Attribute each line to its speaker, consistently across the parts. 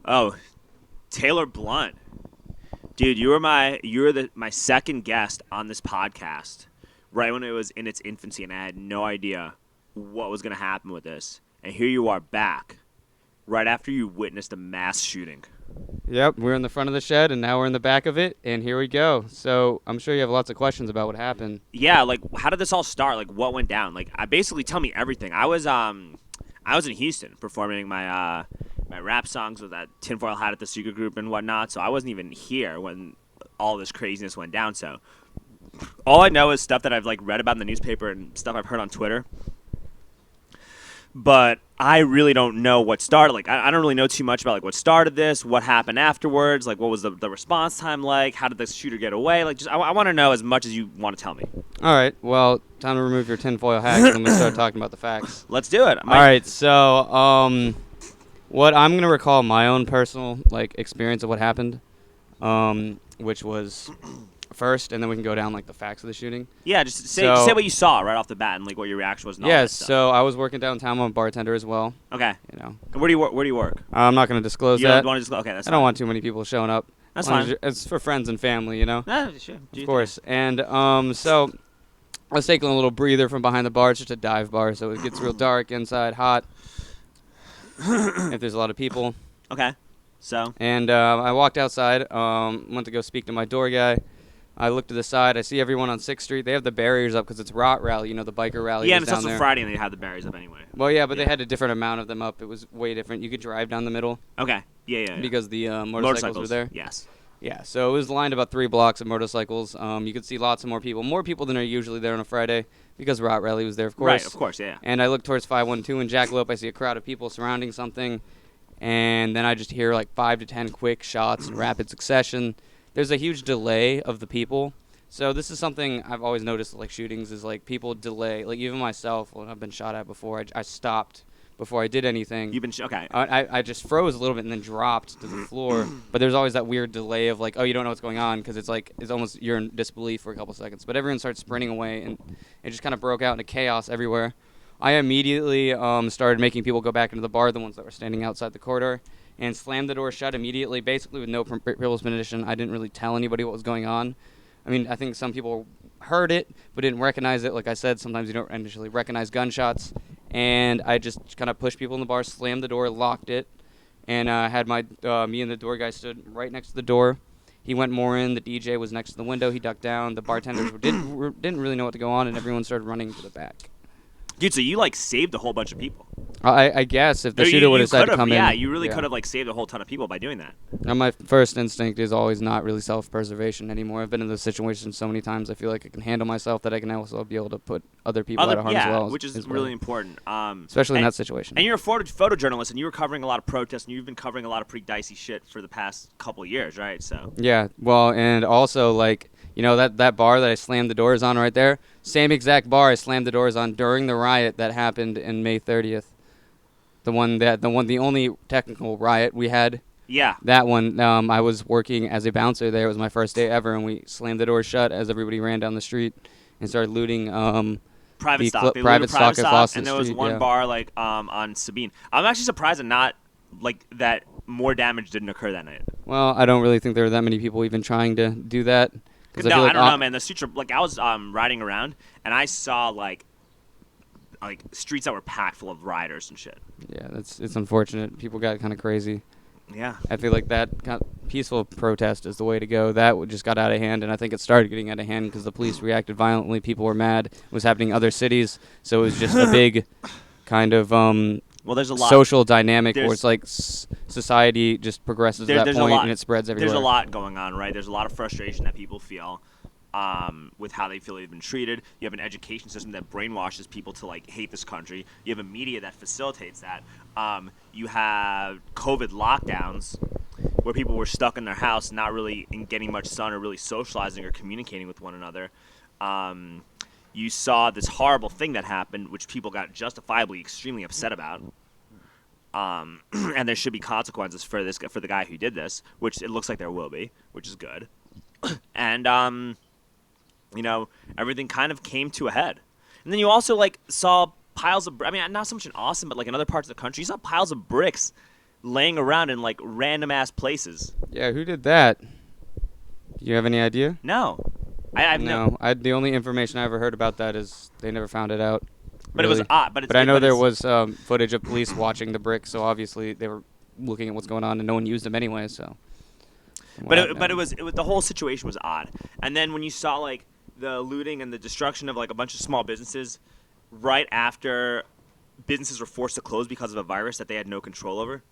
Speaker 1: Oh, Taylor Blount. Dude, my second guest on this podcast right when it was in its infancy, and I had no idea what was going to happen with this. And here you are back right after you witnessed a mass shooting.
Speaker 2: Yep, we're in the front of the shed, and now we're in the back of it, and here we go. So I'm sure you have lots of questions about what happened.
Speaker 1: Yeah, like how did this all start? Like what went down? Like I basically tell me everything. I was in Houston performing my rap songs with that tinfoil hat at the secret group and whatnot. So I wasn't even here when all this craziness went down. So all I know is stuff that I've like read about in the newspaper and stuff I've heard on Twitter. But I really don't know what started. Like I don't really know too much about like what started this, what happened afterwards, like what was the response time like, how did the shooter get away? Like just I want to know as much as you want to tell me.
Speaker 2: All right, well, time to remove your tinfoil hat, and I'm going to start talking about the facts.
Speaker 1: Let's do it.
Speaker 2: All right, so what I'm going to recall my own personal like experience of what happened, which was first, and then we can go down like the facts of the shooting.
Speaker 1: Yeah, just say what you saw right off the bat and like what your reaction was. And all that stuff.
Speaker 2: So I was working downtown. I'm a bartender as well.
Speaker 1: Okay.
Speaker 2: You know.
Speaker 1: Where do you work?
Speaker 2: I'm not going to disclose
Speaker 1: you
Speaker 2: that.
Speaker 1: Don't want to disclose? Okay, that's
Speaker 2: I
Speaker 1: fine.
Speaker 2: don't want too many people showing up.
Speaker 1: That's fine.
Speaker 2: It's for friends and family, you know.
Speaker 1: Sure.
Speaker 2: Of course. And so I was taking a little breather from behind the bar. It's just a dive bar, so it gets real dark inside, hot. If there's a lot of people.
Speaker 1: Okay. So.
Speaker 2: And I walked outside. Went to go speak to my door guy. I look to the side. I see everyone on 6th Street. They have the barriers up because it's Rot Rally, you know, the biker rally.
Speaker 1: Yeah, and it's
Speaker 2: down
Speaker 1: also
Speaker 2: there.
Speaker 1: Friday, and they had the barriers up anyway.
Speaker 2: Well, yeah, but they had a different amount of them up. It was way different. You could drive down the middle.
Speaker 1: Okay. Yeah.
Speaker 2: Because the motorcycles were there.
Speaker 1: Yes.
Speaker 2: Yeah, so it was lined about 3 blocks of motorcycles. You could see lots of more people than are usually there on a Friday because Rot Rally was there, of course.
Speaker 1: Right, of course, yeah.
Speaker 2: And I look towards 512 and Jackalope. I see a crowd of people surrounding something, and then I just hear like 5 to 10 quick shots in rapid succession. There's a huge delay of the people. So this is something I've always noticed, like shootings, is like people delay. Like even myself, when I've been shot at before, I stopped before I did anything.
Speaker 1: You've been okay.
Speaker 2: I just froze a little bit and then dropped to the floor. But there's always that weird delay of like, oh, you don't know what's going on because it's like it's almost you're in disbelief for a couple seconds. But everyone starts sprinting away and it just kind of broke out into chaos everywhere. I immediately started making people go back into the bar, the ones that were standing outside the corridor, and slammed the door shut immediately, basically with no previous permission. I didn't really tell anybody what was going on. I mean, I think some people heard it but didn't recognize it. Like I said, sometimes you don't initially recognize gunshots. And I just kind of pushed people in the bar, slammed the door, locked it, and had me and the door guy stood right next to the door. He went more in. The DJ was next to the window. He ducked down. The bartenders didn't really know what to go on, and everyone started running to the back.
Speaker 1: Dude, so you like saved a whole bunch of people.
Speaker 2: I guess if the shooter would have decided to come in.
Speaker 1: Yeah, you really could have like saved a whole ton of people by doing that.
Speaker 2: And my first instinct is always not really self-preservation anymore. I've been in those situations so many times. I feel like I can handle myself that I can also be able to put other people out of harm's well.
Speaker 1: Which is really important.
Speaker 2: Especially in that situation.
Speaker 1: And you're a photojournalist, and you were covering a lot of protests, and you've been covering a lot of pretty dicey shit for the past couple of years, right? So.
Speaker 2: Yeah, well, and also like. You know, that bar that I slammed the doors on right there? Same exact bar I slammed the doors on during the riot that happened in May 30th. The only technical riot we had.
Speaker 1: Yeah.
Speaker 2: That one, I was working as a bouncer there. It was my first day ever, and we slammed the doors shut as everybody ran down the street and started looting
Speaker 1: private stock.
Speaker 2: Private stock at Boston
Speaker 1: and there was
Speaker 2: Street,
Speaker 1: one bar like on Sabine. I'm actually surprised that more damage didn't occur that night.
Speaker 2: Well, I don't really think there were that many people even trying to do that.
Speaker 1: No, I don't know, man. The streets are like I was riding around and I saw like streets that were packed full of rioters and shit.
Speaker 2: Yeah, it's unfortunate. People got kind of crazy.
Speaker 1: Yeah.
Speaker 2: I feel like that kind of peaceful protest is the way to go. That just got out of hand, and I think it started getting out of hand because the police reacted violently. People were mad. It was happening in other cities, so it was just a big kind of
Speaker 1: there's a lot
Speaker 2: social dynamic where it's like society just progresses to that point and it spreads everywhere.
Speaker 1: There's a lot going on, right? There's a lot of frustration that people feel with how they feel they've been treated. You have an education system that brainwashes people to like hate this country. You have a media that facilitates that. You have COVID lockdowns where people were stuck in their house, not really getting much sun or really socializing or communicating with one another. You saw this horrible thing that happened, which people got justifiably extremely upset about. And there should be consequences for the guy who did this, which it looks like there will be, which is good. And everything kind of came to a head. And then you also like saw piles of, not so much in Austin, but like in other parts of the country, you saw piles of bricks laying around in like random ass places.
Speaker 2: Yeah, who did that? Do you have any idea?
Speaker 1: No, I have no.
Speaker 2: The only information I ever heard about that is they never found it out.
Speaker 1: But
Speaker 2: really.
Speaker 1: it was odd. But
Speaker 2: I know there was footage of police watching the brick, so obviously they were looking at what's going on, and no one used them anyway. So.
Speaker 1: But it was the whole situation was odd. And then when you saw like the looting and the destruction of like a bunch of small businesses, right after businesses were forced to close because of a virus that they had no control over,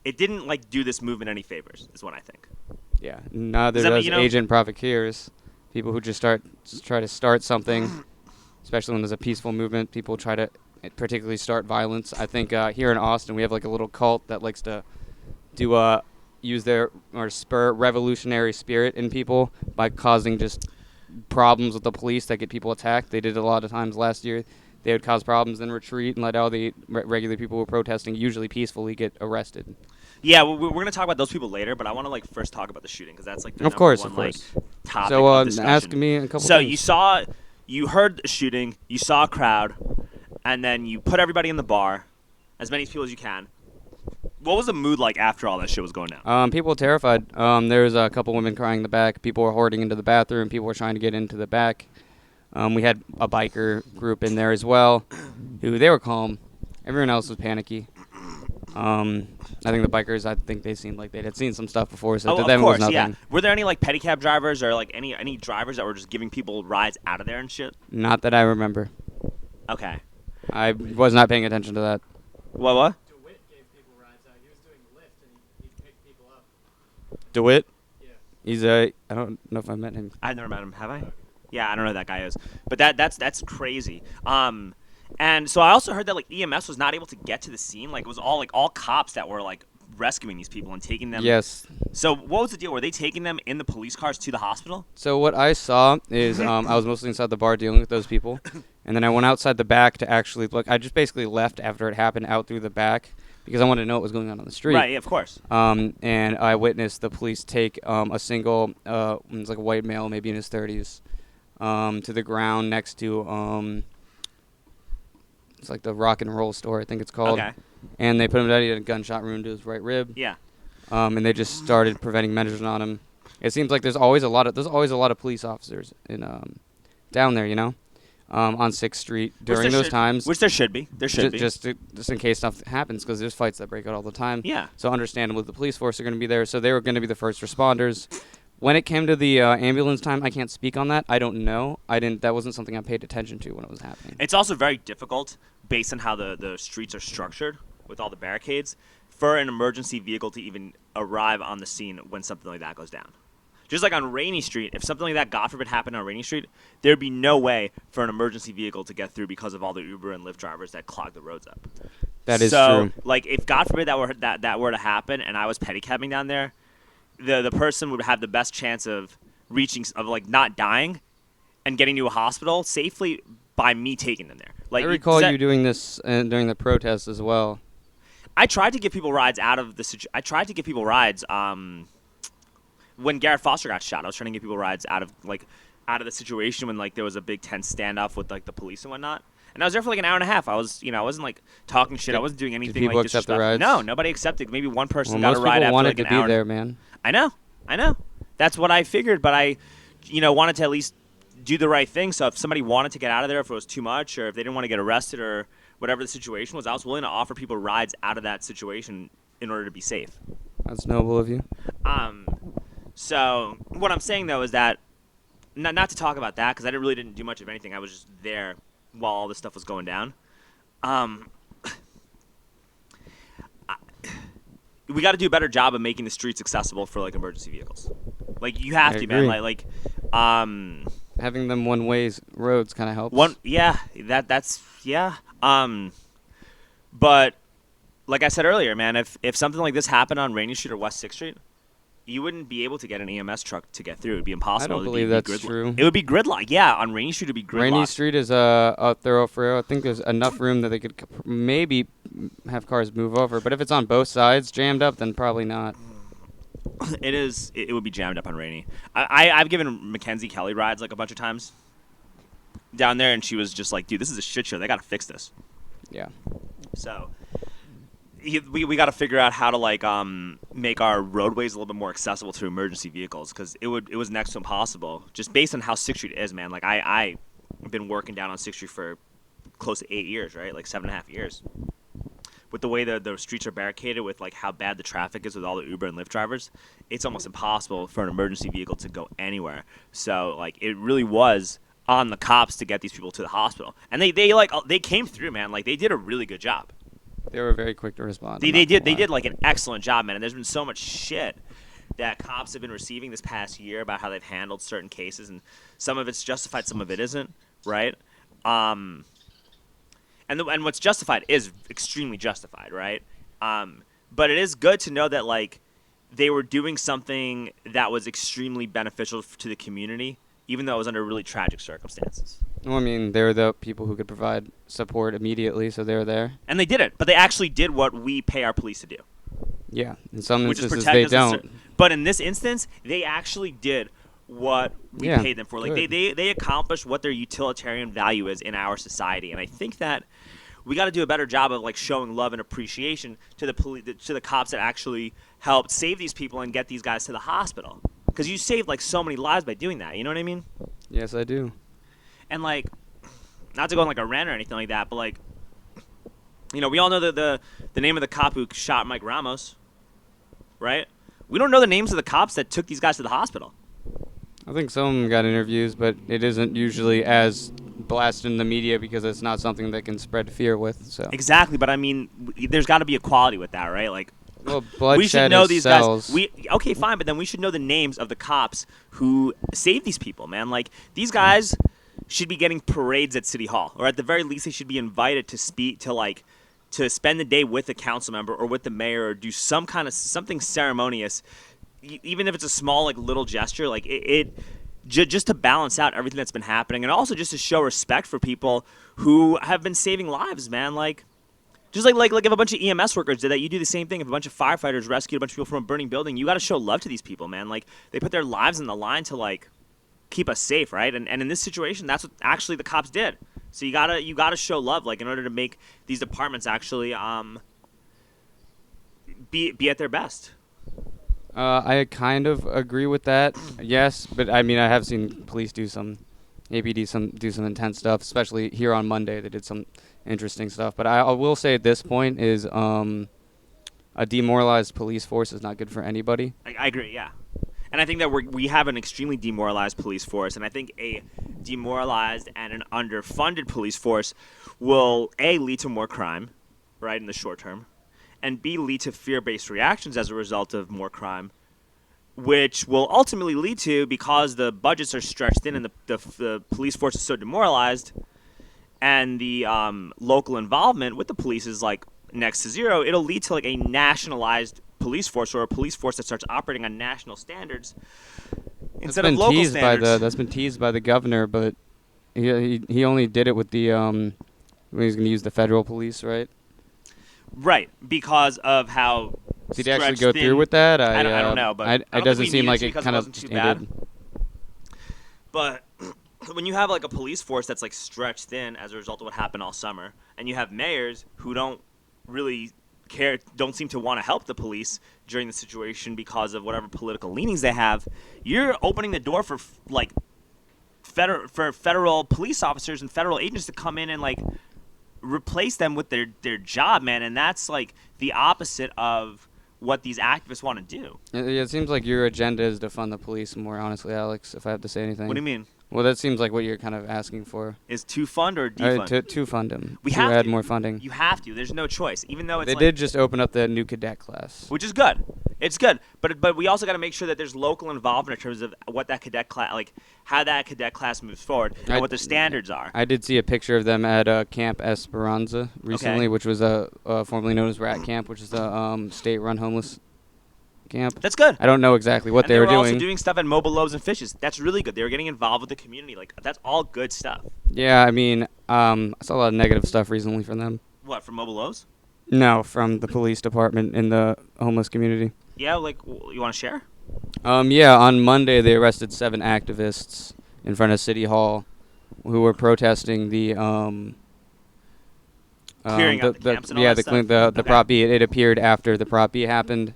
Speaker 1: it didn't like do this movement any favors. Is what I think.
Speaker 2: Yeah, neither does agent profiteers. People who just try to start something, especially when there's a peaceful movement. People try to particularly start violence. I think here in Austin we have like a little cult that likes to do use their or spur revolutionary spirit in people by causing just problems with the police that get people attacked. They did it a lot of times last year. They would cause problems, then retreat, and let all the regular people who were protesting, usually peacefully, get arrested.
Speaker 1: Yeah, we're going to talk about those people later, but I want to like first talk about the shooting because that's like the
Speaker 2: of course.
Speaker 1: like topic
Speaker 2: so
Speaker 1: of discussion.
Speaker 2: ask me a couple.
Speaker 1: So
Speaker 2: things.
Speaker 1: you heard the shooting, you saw a crowd, and then you put everybody in the bar, as many people as you can. What was the mood like after all that shit was going down?
Speaker 2: People were terrified. There was a couple women crying in the back. People were hoarding into the bathroom. People were trying to get into the back. We had a biker group in there as well, who they were calm. Everyone else was panicky. I think the bikers, they seemed like they had seen some stuff before, so to them it was nothing.
Speaker 1: Yeah. Were there any like pedicab drivers or like any drivers that were just giving people rides out of there and shit?
Speaker 2: Not that I remember.
Speaker 1: Okay.
Speaker 2: I was not paying attention to that.
Speaker 1: What?
Speaker 3: DeWitt gave people rides out. He was doing Lyft and he picked people up.
Speaker 2: DeWitt?
Speaker 3: Yeah.
Speaker 2: He's I don't know if I met him.
Speaker 1: I've never met him. Have I? Yeah, I don't know who that guy is. But that's crazy. And so I also heard that like EMS was not able to get to the scene. Like it was all cops that were like rescuing these people and taking them.
Speaker 2: Yes.
Speaker 1: So what was the deal? Were they taking them in the police cars to the hospital?
Speaker 2: So what I saw is I was mostly inside the bar dealing with those people, and then I went outside the back to actually look. I just basically left after it happened out through the back because I wanted to know what was going on the street.
Speaker 1: Right. Yeah, of course.
Speaker 2: And I witnessed the police take a single, it was like a white male, maybe in his 30s, to the ground next to it's like the rock and roll store, I think it's called.
Speaker 1: Okay.
Speaker 2: And they put him down. He had a gunshot wound to his right rib.
Speaker 1: Yeah.
Speaker 2: And they just started preventing measures on him. It seems like there's always a lot of police officers in down there, on 6th Street during those times.
Speaker 1: Which there should be. There should be.
Speaker 2: Just in case stuff happens, because there's fights that break out all the time.
Speaker 1: Yeah.
Speaker 2: So understandably, the police force are going to be there. So they were going to be the first responders. When it came to the ambulance time, I can't speak on that. I don't know. That wasn't something I paid attention to when it was happening.
Speaker 1: It's also very difficult, based on how the streets are structured with all the barricades, for an emergency vehicle to even arrive on the scene when something like that goes down. Just like on Rainy Street, if something like that, God forbid, happened on Rainy Street, there'd be no way for an emergency vehicle to get through because of all the Uber and Lyft drivers that clog the roads up.
Speaker 2: That is
Speaker 1: so,
Speaker 2: true.
Speaker 1: Like, if God forbid that were to happen and I was pedicabbing down there, the person would have the best chance of not dying and getting to a hospital safely by me taking them there. Like,
Speaker 2: I recall you doing this during the protests as well.
Speaker 1: I tried to give people rides out of the I tried to give people rides when Garrett Foster got shot. I was trying to give people rides out of the situation when like there was a big tense standoff with like the police and whatnot. And I was there for like an hour and a half. I wasn't like talking shit. I wasn't doing anything
Speaker 2: people
Speaker 1: like
Speaker 2: accept the
Speaker 1: disrespectful.
Speaker 2: rides?
Speaker 1: No, nobody accepted. Maybe one person
Speaker 2: Well,
Speaker 1: got a ride after
Speaker 2: wanted
Speaker 1: like an
Speaker 2: to be
Speaker 1: hour.
Speaker 2: there, man.
Speaker 1: I know. That's what I figured, but I wanted to at least do the right thing. So if somebody wanted to get out of there, if it was too much, or if they didn't want to get arrested, or whatever the situation was, I was willing to offer people rides out of that situation in order to be safe.
Speaker 2: That's noble of you.
Speaker 1: So what I'm saying though is that not to talk about that because I really didn't do much of anything. I was just there while all this stuff was going down. We got to do a better job of making the streets accessible for like emergency vehicles. Like you have
Speaker 2: I
Speaker 1: to,
Speaker 2: agree.
Speaker 1: man.
Speaker 2: Having them one-ways roads kind of helps.
Speaker 1: That's. But like I said earlier, man, if something like this happened on Rainy Street or West 6th Street, you wouldn't be able to get an EMS truck to get through. It would be impossible.
Speaker 2: I don't believe that's true.
Speaker 1: It would be gridlock. Yeah, on Rainy Street it would be gridlock.
Speaker 2: Rainy Street is a thoroughfare. I think there's enough room that they could maybe have cars move over. But if it's on both sides jammed up, then probably not.
Speaker 1: It is. It would be jammed up on Rainy. I've given Mackenzie Kelly rides like a bunch of times down there, and she was just like, "Dude, this is a shit show. They got to fix this."
Speaker 2: Yeah.
Speaker 1: So, we got to figure out how to like make our roadways a little bit more accessible to emergency vehicles, because it was next to impossible just based on how 6th Street is, man. Like I've been working down on 6th Street for close to 8 years, right? Like 7.5 years. With the way the streets are barricaded, with like how bad the traffic is with all the Uber and Lyft drivers, it's almost impossible for an emergency vehicle to go anywhere. So like it really was on the cops to get these people to the hospital, and they came through, man. Like they did a really good job.
Speaker 2: They were very quick to respond.
Speaker 1: They did like an excellent job, man. And there's been so much shit that cops have been receiving this past year about how they've handled certain cases, and some of it's justified, some of it isn't, right? And what's justified is extremely justified, right? But it is good to know that like they were doing something that was extremely beneficial to the community, even though it was under really tragic circumstances.
Speaker 2: Well, I mean, they were the people who could provide support immediately, so they were there.
Speaker 1: And they did it, but they actually did what we pay our police to do.
Speaker 2: Yeah, in some
Speaker 1: Which is
Speaker 2: instances
Speaker 1: protect
Speaker 2: they
Speaker 1: us.
Speaker 2: don't.
Speaker 1: But in this instance, they actually did what we
Speaker 2: Yeah,
Speaker 1: paid them for. Like
Speaker 2: good.
Speaker 1: they accomplished what their utilitarian value is in our society, and I think that we got to do a better job of like showing love and appreciation to the cops that actually helped save these people and get these guys to the hospital. Because you saved like so many lives by doing that. You know what I mean?
Speaker 2: Yes, I do.
Speaker 1: And like, not to go on like a rant or anything like that, but like, you know, we all know the name of the cop who shot Mike Ramos, right? We don't know the names of the cops that took these guys to the hospital.
Speaker 2: I think some of them got interviews, but it isn't usually as blasted in the media because it's not something that can spread fear with. So
Speaker 1: Exactly, but I mean, there's got to be equality with that, right? Like,
Speaker 2: well, bloodshed
Speaker 1: we should know
Speaker 2: is
Speaker 1: these
Speaker 2: sells.
Speaker 1: guys. Okay, fine, but then we should know the names of the cops who saved these people, man. Like, these guys should be getting parades at City Hall, or at the very least, they should be invited to speak to spend the day with a council member or with the mayor, or do some kind of something ceremonious, even if it's a small like little gesture, like just to balance out everything that's been happening, and also just to show respect for people who have been saving lives, man. Like, just like if a bunch of EMS workers did that, you do the same thing. If a bunch of firefighters rescued a bunch of people from a burning building, you got to show love to these people, man. Like, they put their lives on the line to like keep us safe, right? And in this situation, that's what actually the cops did. So you gotta show love, like, in order to make these departments actually be at their best.
Speaker 2: I kind of agree with that. Yes, but I mean, I have seen police do some intense stuff, especially here on Monday. They did some interesting stuff. But I will say at this point is a demoralized police force is not good for anybody.
Speaker 1: I agree, yeah. And I think that we have an extremely demoralized police force, and I think a demoralized and an underfunded police force will A, lead to more crime, right, in the short term, and B, lead to fear-based reactions as a result of more crime, which will ultimately lead to, because the budgets are stretched thin and the police force is so demoralized, and the local involvement with the police is like next to zero, it'll lead to like a nationalized police force, or a police force that starts operating on national standards instead of local standards.
Speaker 2: That's been teased by the governor, but he only did it with the when he's going to use the federal police, right?
Speaker 1: Right, because of how
Speaker 2: Did he actually go through with that?
Speaker 1: I don't know, but
Speaker 2: it doesn't seem like it kind of
Speaker 1: too bad. But when you have like a police force that's like stretched thin as a result of what happened all summer, and you have mayors who don't really care, don't seem to want to help the police during the situation because of whatever political leanings they have, you're opening the door for like federal police officers and federal agents to come in and like replace them with their job, man. And that's like the opposite of what these activists want to do.
Speaker 2: It seems like your agenda is to fund the police more, honestly, Alex, if I have to say anything.
Speaker 1: What do you mean?
Speaker 2: Well, that seems like what you're kind of asking for.
Speaker 1: Is to fund or defund?
Speaker 2: To fund them.
Speaker 1: We
Speaker 2: to
Speaker 1: have
Speaker 2: add
Speaker 1: to.
Speaker 2: more funding.
Speaker 1: You have to. There's no choice. Even though it's
Speaker 2: They did just open up the new cadet class.
Speaker 1: Which is good. It's good. But we also got to make sure that there's local involvement in terms of what that cadet class, like how that cadet class moves forward and what the standards are.
Speaker 2: I did see a picture of them at Camp Esperanza recently, which was formerly known as Rat Camp, which is a state-run homeless camp.
Speaker 1: That's good.
Speaker 2: I don't know exactly what
Speaker 1: they
Speaker 2: were
Speaker 1: were
Speaker 2: doing.
Speaker 1: also doing stuff at Mobile Loaves and Fishes. That's really good. They were getting involved with the community. Like, that's all good stuff.
Speaker 2: Yeah, I mean, I saw a lot of negative stuff recently from them.
Speaker 1: What, from Mobile Loaves?
Speaker 2: No, from the police department in the homeless community.
Speaker 1: Yeah, like, you want to share?
Speaker 2: Yeah, on Monday they arrested 7 activists in front of City Hall who were protesting the
Speaker 1: Clearing out the camps and all
Speaker 2: yeah,
Speaker 1: that stuff?
Speaker 2: the
Speaker 1: Okay.
Speaker 2: Prop B. It appeared after the Prop B happened.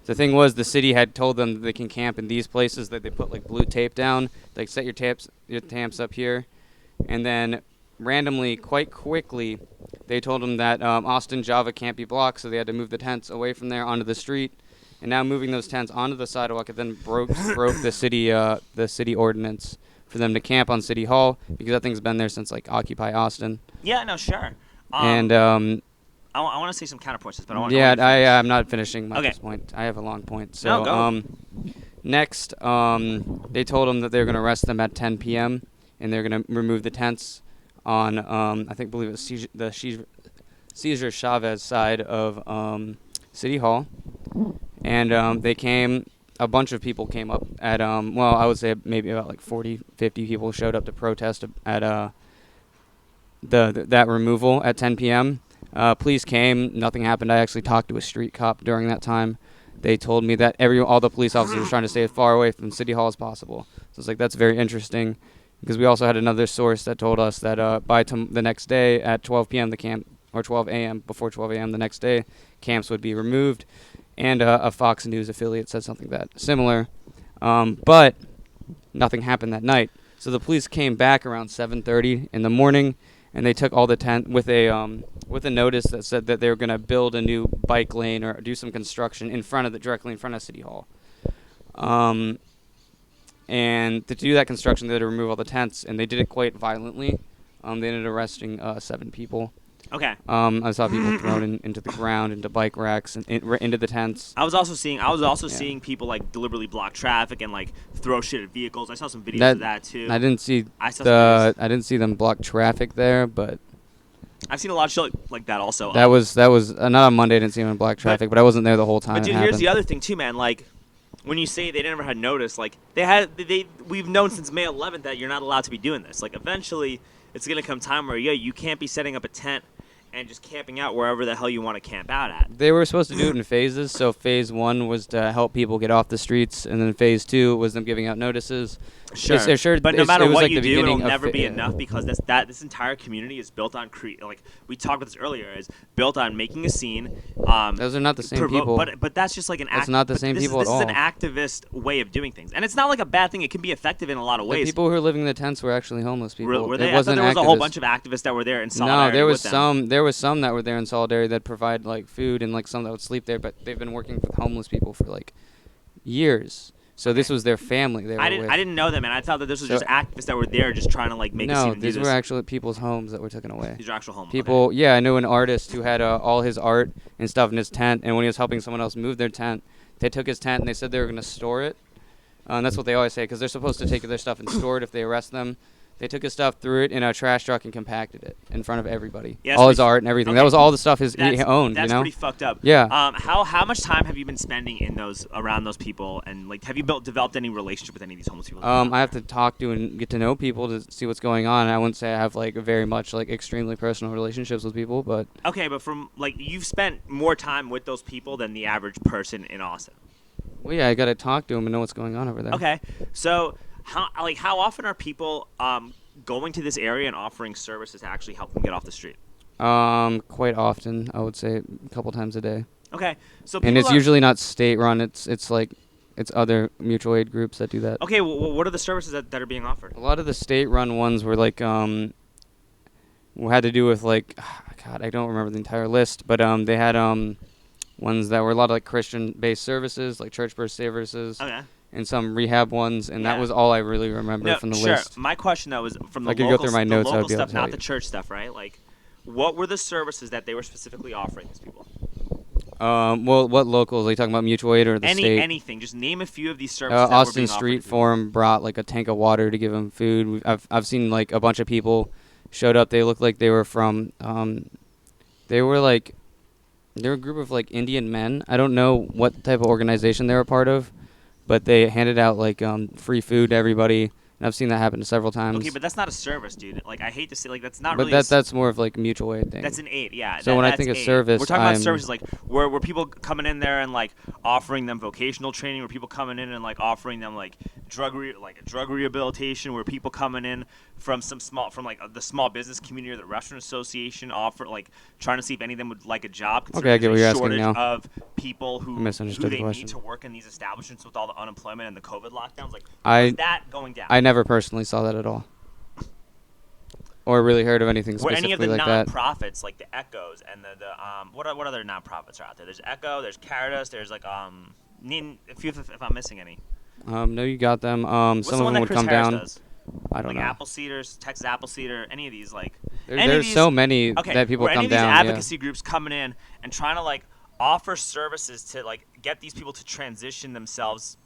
Speaker 2: The thing was, the city had told them that they can camp in these places, that they put like blue tape down, like set your tamps up here, and then randomly, quite quickly, they told them that Austin Java can't be blocked, so they had to move the tents away from there onto the street. And now moving those tents onto the sidewalk, it then broke the city ordinance for them to camp on City Hall, because that thing's been there since like Occupy Austin.
Speaker 1: Yeah, no, sure.
Speaker 2: And
Speaker 1: I want to say some counterpoints, but I want.
Speaker 2: yeah,
Speaker 1: I wanna finish.
Speaker 2: I'm not finishing my
Speaker 1: Okay.
Speaker 2: point. I have a long point. So
Speaker 1: No, go.
Speaker 2: next, they told them that they were going to arrest them at 10 p.m. and they're going to remove the tents on believe it was the Cesar Chavez side of City Hall, and they came. A bunch of people came up at I would say maybe about like 40, 50 people showed up to protest at that removal at 10 p.m. Police came, nothing happened. I actually talked to a street cop during that time. They told me that all the police officers were trying to stay as far away from City Hall as possible. So it's like, that's very interesting, because we also had another source that told us that by the next day at 12 p.m. the camp, or 12 a.m., before 12 a.m. the next day, camps would be removed. And a Fox News affiliate said something that similar. But nothing happened that night. So the police came back around 7:30 in the morning, and they took all the tent with a notice that said that they were going to build a new bike lane or do some construction directly in front of City Hall. And to do that construction, they had to remove all the tents, and they did it quite violently. They ended up arresting 7 people.
Speaker 1: Okay.
Speaker 2: I saw people thrown into the ground, into bike racks, and into the tents.
Speaker 1: I was also seeing people like deliberately block traffic and like throw shit at vehicles. I saw some videos of that too.
Speaker 2: I didn't see
Speaker 1: I saw some videos.
Speaker 2: I didn't see them block traffic there, but
Speaker 1: I've seen a lot of shit like that also.
Speaker 2: that was not on Monday. I didn't see them block traffic, but I wasn't there the whole time.
Speaker 1: But dude,
Speaker 2: it
Speaker 1: here's
Speaker 2: happened.
Speaker 1: the other thing too, man. Like, when you say they never had notice, like we've known since May 11th that you're not allowed to be doing this. Like, eventually, it's gonna come time where you can't be setting up a tent and just camping out wherever the hell you want to camp out at.
Speaker 2: They were supposed to do it in phases. So phase 1 was to help people get off the streets, and then phase 2 was them giving out notices.
Speaker 1: Sure, but no
Speaker 2: it
Speaker 1: matter
Speaker 2: was
Speaker 1: what
Speaker 2: like
Speaker 1: you
Speaker 2: the
Speaker 1: do, it'll
Speaker 2: beginning of
Speaker 1: never be
Speaker 2: yeah.
Speaker 1: enough, because this entire community is built on like we talked about this earlier, is built on making a scene.
Speaker 2: Those are not the same people.
Speaker 1: But that's just like an.
Speaker 2: That's not the same people at all.
Speaker 1: This is an activist way of doing things, and it's not like a bad thing. It can be effective in a lot of
Speaker 2: The
Speaker 1: ways.
Speaker 2: people who were living in the tents were actually homeless people.
Speaker 1: Were they?
Speaker 2: It wasn't
Speaker 1: I thought there was a whole
Speaker 2: activists.
Speaker 1: bunch of activists that were there in
Speaker 2: No,
Speaker 1: solidarity
Speaker 2: there was
Speaker 1: with them.
Speaker 2: some. There was some that were there in solidarity that provide like food, and like some that would sleep there. But they've been working with homeless people for like years. So this was their family. They were
Speaker 1: I
Speaker 2: with.
Speaker 1: didn't know that, man. I thought that this was
Speaker 2: So-
Speaker 1: just activists that were there just trying to like make a scene
Speaker 2: No,
Speaker 1: and do
Speaker 2: these
Speaker 1: this.
Speaker 2: were actually people's homes that were taken away.
Speaker 1: These are actual homes.
Speaker 2: People, yeah, I knew an artist who had all his art and stuff in his tent, and when he was helping someone else move their tent, they took his tent and they said they were going to store it. And that's what they always say, because they're supposed to take their stuff and store it if they arrest them. They took his stuff, threw it in a trash truck, and compacted it in front of everybody.
Speaker 1: Yeah,
Speaker 2: all his
Speaker 1: pretty-
Speaker 2: art and everything.
Speaker 1: okay.
Speaker 2: That was all the stuff he
Speaker 1: That's,
Speaker 2: owned.
Speaker 1: That's
Speaker 2: you know.
Speaker 1: pretty fucked up.
Speaker 2: Yeah.
Speaker 1: How much time have you been spending in around those people, and like have you developed any relationship with any of these homeless people?
Speaker 2: I have to talk to and get to know people to see what's going on. I wouldn't say I have like very much like extremely personal relationships with people, but
Speaker 1: Okay, but from like you've spent more time with those people than the average person in Austin.
Speaker 2: well, yeah, I got to talk to them and know what's going on over there.
Speaker 1: Okay, so how often are people going to this area and offering services to actually help them get off the street?
Speaker 2: Quite often, I would say a couple times a day.
Speaker 1: Okay, so
Speaker 2: And it's
Speaker 1: people are-
Speaker 2: usually not state run. It's like it's other mutual aid groups that do that.
Speaker 1: Okay, well, what are the services that are being offered?
Speaker 2: A lot of the state run ones were like had to do with like God, I don't remember the entire list, but they had ones that were a lot of like Christian based services, like church based services,
Speaker 1: Okay.
Speaker 2: and some rehab ones, and
Speaker 1: Yeah.
Speaker 2: that was all I really remember
Speaker 1: No,
Speaker 2: from the
Speaker 1: sure.
Speaker 2: list.
Speaker 1: My question though is from the
Speaker 2: I could go
Speaker 1: local,
Speaker 2: through my
Speaker 1: the
Speaker 2: notes, I
Speaker 1: local
Speaker 2: would be able
Speaker 1: stuff,
Speaker 2: to tell
Speaker 1: not
Speaker 2: you.
Speaker 1: the church stuff, right? Like, what were the services that they were specifically offering these people?
Speaker 2: Well, what locals? Are you talking about mutual aid or the state?
Speaker 1: Anything. Just name a few of these services. that were
Speaker 2: Austin
Speaker 1: being offered
Speaker 2: Street
Speaker 1: to people.
Speaker 2: Forum brought like a tank of water to give them food. I've seen like a bunch of people showed up. They looked like they were from they were a group of like Indian men. I don't know what type of organization they were part of, but they handed out like free food to everybody. and I've seen that happen several times.
Speaker 1: Okay, but that's not a service, dude. Like, I hate to say, like, that's not
Speaker 2: But
Speaker 1: really.
Speaker 2: that's more of like a mutual aid thing.
Speaker 1: That's an aid, yeah.
Speaker 2: So when I think of service,
Speaker 1: we're talking about
Speaker 2: I'm-
Speaker 1: services like where people coming in there and like offering them vocational training, where people coming in and like offering them like drug rehabilitation, where people coming in from the small business community or the restaurant association offer like trying to see if any of them would like a job.
Speaker 2: Okay, I get what
Speaker 1: there's
Speaker 2: you're
Speaker 1: a
Speaker 2: asking
Speaker 1: shortage
Speaker 2: now.
Speaker 1: of people who
Speaker 2: Misunderstood the
Speaker 1: they
Speaker 2: question.
Speaker 1: need to work in these establishments with all the unemployment and the COVID lockdowns. Like,
Speaker 2: I-
Speaker 1: is that going down?
Speaker 2: I never personally saw that at all, or really heard of anything
Speaker 1: Or any of the
Speaker 2: specifically like that.
Speaker 1: nonprofits, like the Echoes and the what other nonprofits are out there? There's Echo, there's Caritas, there's like if I'm missing any.
Speaker 2: No, you got them.
Speaker 1: What's
Speaker 2: Some
Speaker 1: the
Speaker 2: of
Speaker 1: one
Speaker 2: them
Speaker 1: that
Speaker 2: would
Speaker 1: Chris
Speaker 2: come
Speaker 1: Harris
Speaker 2: down.
Speaker 1: does?
Speaker 2: I don't
Speaker 1: Like
Speaker 2: know.
Speaker 1: Apple Cedars, Texas Apple Cedar, any of these like.
Speaker 2: There's so many that people
Speaker 1: where
Speaker 2: come
Speaker 1: any of these
Speaker 2: down. Yeah.
Speaker 1: advocacy groups coming in and trying to like offer services to like get these people to transition themselves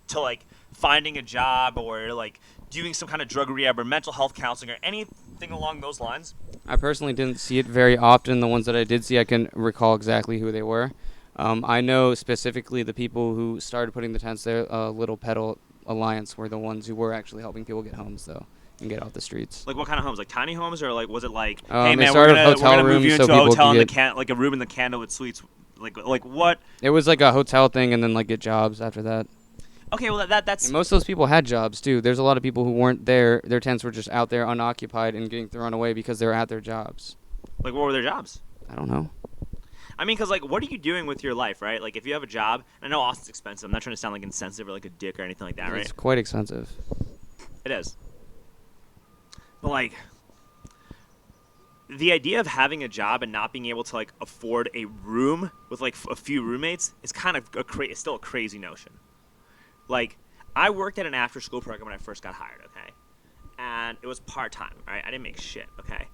Speaker 1: to like finding a job or like doing some kind of drug rehab or mental health counseling or anything along those lines.
Speaker 2: I personally didn't see it very often. The ones that I did see, I can recall exactly who they were. I know specifically the people who started putting the tents there, Little Pedal Alliance, were the ones who were actually helping people get homes, though, and get off the streets.
Speaker 1: Like what kind of homes? Like tiny homes, or like was it like,
Speaker 2: They
Speaker 1: hey man,
Speaker 2: started
Speaker 1: we're
Speaker 2: hotel
Speaker 1: gonna move you
Speaker 2: rooms so
Speaker 1: into a
Speaker 2: people
Speaker 1: hotel
Speaker 2: could
Speaker 1: in
Speaker 2: get-
Speaker 1: like a room in the Candlewood Suites? Like what?
Speaker 2: It was like a hotel thing, and then like get jobs after that.
Speaker 1: Okay, well that's
Speaker 2: And most of those people had jobs too. There's a lot of people who weren't there. Their tents were just out there unoccupied and getting thrown away because they were at their jobs.
Speaker 1: like what were their jobs?
Speaker 2: I don't know.
Speaker 1: I mean, because, like, what are you doing with your life, right? Like, if you have a job, and I know Austin's expensive. I'm not trying to sound, like, insensitive or, like, a dick or anything like that, right?
Speaker 2: It's quite expensive.
Speaker 1: It is. But, like, the idea of having a job and not being able to, like, afford a room with, like, a few roommates is kind of it's still a crazy notion. Like, I worked at an after-school program when I first got hired, okay? And it was part-time, right? I didn't make shit, okay?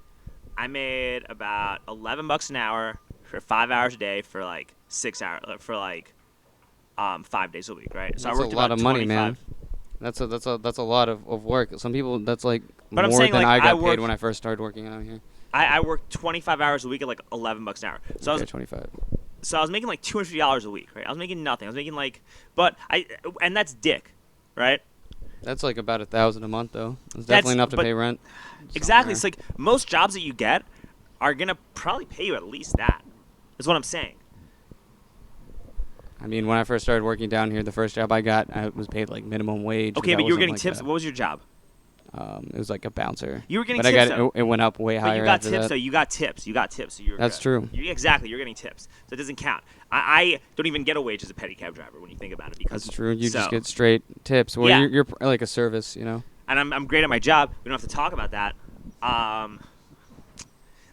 Speaker 1: I made about $11 an hour for 5 hours a day for like 6 hours for like 5 days a week, right? So
Speaker 2: That's
Speaker 1: I worked
Speaker 2: a lot
Speaker 1: about
Speaker 2: of money,
Speaker 1: 25.
Speaker 2: man. That's a lot of work. Some people that's like
Speaker 1: But I'm
Speaker 2: more
Speaker 1: saying,
Speaker 2: than
Speaker 1: like,
Speaker 2: I
Speaker 1: I
Speaker 2: got paid
Speaker 1: worked-
Speaker 2: when I first started working out here.
Speaker 1: I worked 25 hours a week at like $11 an hour. So
Speaker 2: Okay, 25.
Speaker 1: I was making like $250 a week, right? I was making nothing. I was making like, and that's dick, right?
Speaker 2: That's like about $1,000 a month though. It's
Speaker 1: That's-
Speaker 2: definitely enough to
Speaker 1: but-
Speaker 2: pay rent.
Speaker 1: Exactly.
Speaker 2: somewhere.
Speaker 1: It's like most jobs that you get are gonna probably pay you at least that. That's what I'm saying.
Speaker 2: I mean, when I first started working down here, the first job I got, I was paid like minimum wage.
Speaker 1: Okay,
Speaker 2: that
Speaker 1: but you were
Speaker 2: wasn't
Speaker 1: getting
Speaker 2: like
Speaker 1: tips.
Speaker 2: that.
Speaker 1: What was your job?
Speaker 2: It was like a bouncer.
Speaker 1: You were getting
Speaker 2: but
Speaker 1: tips.
Speaker 2: I got
Speaker 1: though.
Speaker 2: it went up way
Speaker 1: But
Speaker 2: higher
Speaker 1: you got
Speaker 2: after
Speaker 1: tips,
Speaker 2: that.
Speaker 1: though. You got tips. So you're
Speaker 2: That's
Speaker 1: good.
Speaker 2: true.
Speaker 1: Exactly. You're getting tips. So it doesn't count. I don't even get a wage as a pedicab driver when you think about it. Because
Speaker 2: That's true. You just
Speaker 1: so-
Speaker 2: get straight tips. Well,
Speaker 1: Yeah.
Speaker 2: you're like a service, you know.
Speaker 1: And I'm great at my job. We don't have to talk about that.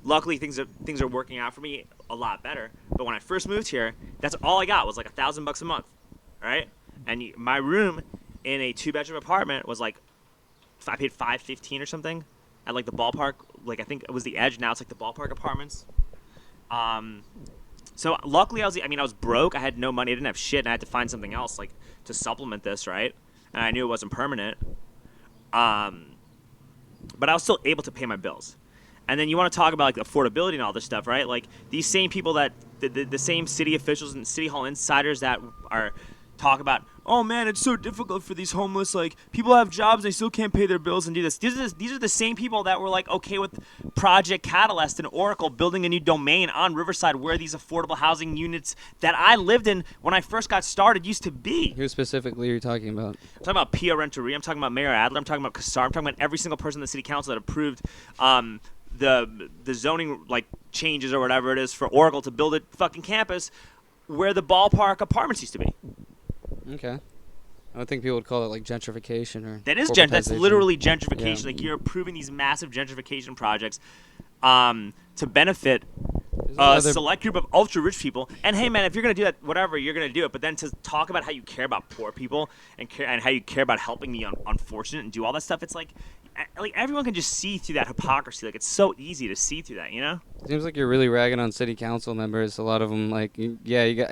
Speaker 1: Luckily, things are working out for me a lot better. But when I first moved here, that's all I got was like $1,000 a month, right? And my room in a 2-bedroom apartment was like, I paid $515 or something at like the ballpark. Like I think it was the Edge. Now it's like the ballpark apartments. So luckily I was broke. I had no money. I didn't have shit, and I had to find something else like to supplement this, right? And I knew it wasn't permanent. But I was still able to pay my bills. And then you want to talk about like affordability and all this stuff, right? Like these same people that the same city officials and city hall insiders that are talk about, oh man, it's so difficult for these homeless, like people have jobs, they still can't pay their bills and do this. These are the same people that were like okay with Project Catalyst and Oracle building a new domain on Riverside where these affordable housing units that I lived in when I first got started used to be.
Speaker 2: Who specifically are you talking about?
Speaker 1: I'm talking about Pia Renteria, I'm talking about Mayor Adler, I'm talking about Kassar, I'm talking about every single person in the city council that approved the zoning like changes or whatever it is for Oracle to build a fucking campus where the ballpark apartments used to be.
Speaker 2: Okay. I would think people would call it like gentrification or.
Speaker 1: That's
Speaker 2: corporatization.
Speaker 1: literally gentrification.
Speaker 2: Yeah.
Speaker 1: Like you're approving these massive gentrification projects to benefit
Speaker 2: There's
Speaker 1: a
Speaker 2: another-
Speaker 1: select group of ultra rich people. And hey, man, if you're gonna do that, whatever, you're gonna do it. But then to talk about how you care about poor people and how you care about helping the unfortunate and do all that stuff, it's like everyone can just see through that hypocrisy. Like it's so easy to see through that, you know?
Speaker 2: Seems like you're really ragging on city council members. A lot of them, like, I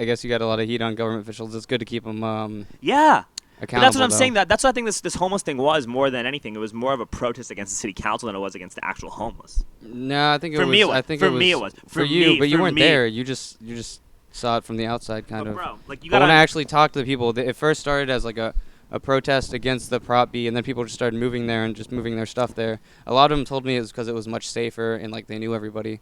Speaker 2: guess you got a lot of heat on government officials. It's good to keep them
Speaker 1: Yeah. But
Speaker 2: accountable.
Speaker 1: that's what I'm
Speaker 2: though.
Speaker 1: saying. That's what I think this homeless thing was more than anything. It was more of a protest against the city council than it was against the actual homeless.
Speaker 2: No, I think it
Speaker 1: For
Speaker 2: was.
Speaker 1: me, it was.
Speaker 2: I think
Speaker 1: For
Speaker 2: it was.
Speaker 1: me, it was.
Speaker 2: For
Speaker 1: For
Speaker 2: you,
Speaker 1: me-
Speaker 2: but you
Speaker 1: for
Speaker 2: weren't
Speaker 1: me.
Speaker 2: there. You just saw it from the outside, kind
Speaker 1: But
Speaker 2: of.
Speaker 1: bro, like you
Speaker 2: But when
Speaker 1: gotta.
Speaker 2: I actually talked to the people, it first started as like a a protest against the Prop B, and then people just started moving there and just moving their stuff there. A lot of them told me it was because it was much safer and like they knew everybody,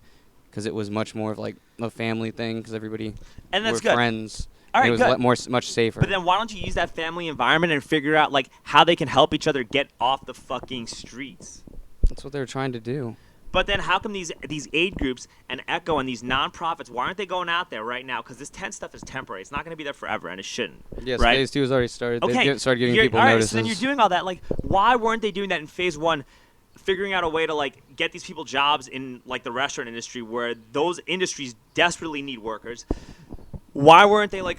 Speaker 2: because it was much more of like a family thing because everybody
Speaker 1: And that's
Speaker 2: were
Speaker 1: good.
Speaker 2: friends.
Speaker 1: All right,
Speaker 2: and it was
Speaker 1: good.
Speaker 2: much safer.
Speaker 1: But then why don't you use that family environment and figure out like how they can help each other get off the fucking streets?
Speaker 2: That's what they were trying to do.
Speaker 1: But then how come these aid groups and Echo and these nonprofits, why aren't they going out there right now? Because this tent stuff is temporary. It's not going to be there forever, and it shouldn't.
Speaker 2: Yes,
Speaker 1: right?
Speaker 2: phase 2 has already started.
Speaker 1: Okay.
Speaker 2: They started giving people
Speaker 1: all right,
Speaker 2: notices.
Speaker 1: So then you're doing all that. Like, why weren't they doing that in phase 1, figuring out a way to, like, get these people jobs in, like, the restaurant industry where those industries desperately need workers? Why weren't they, like,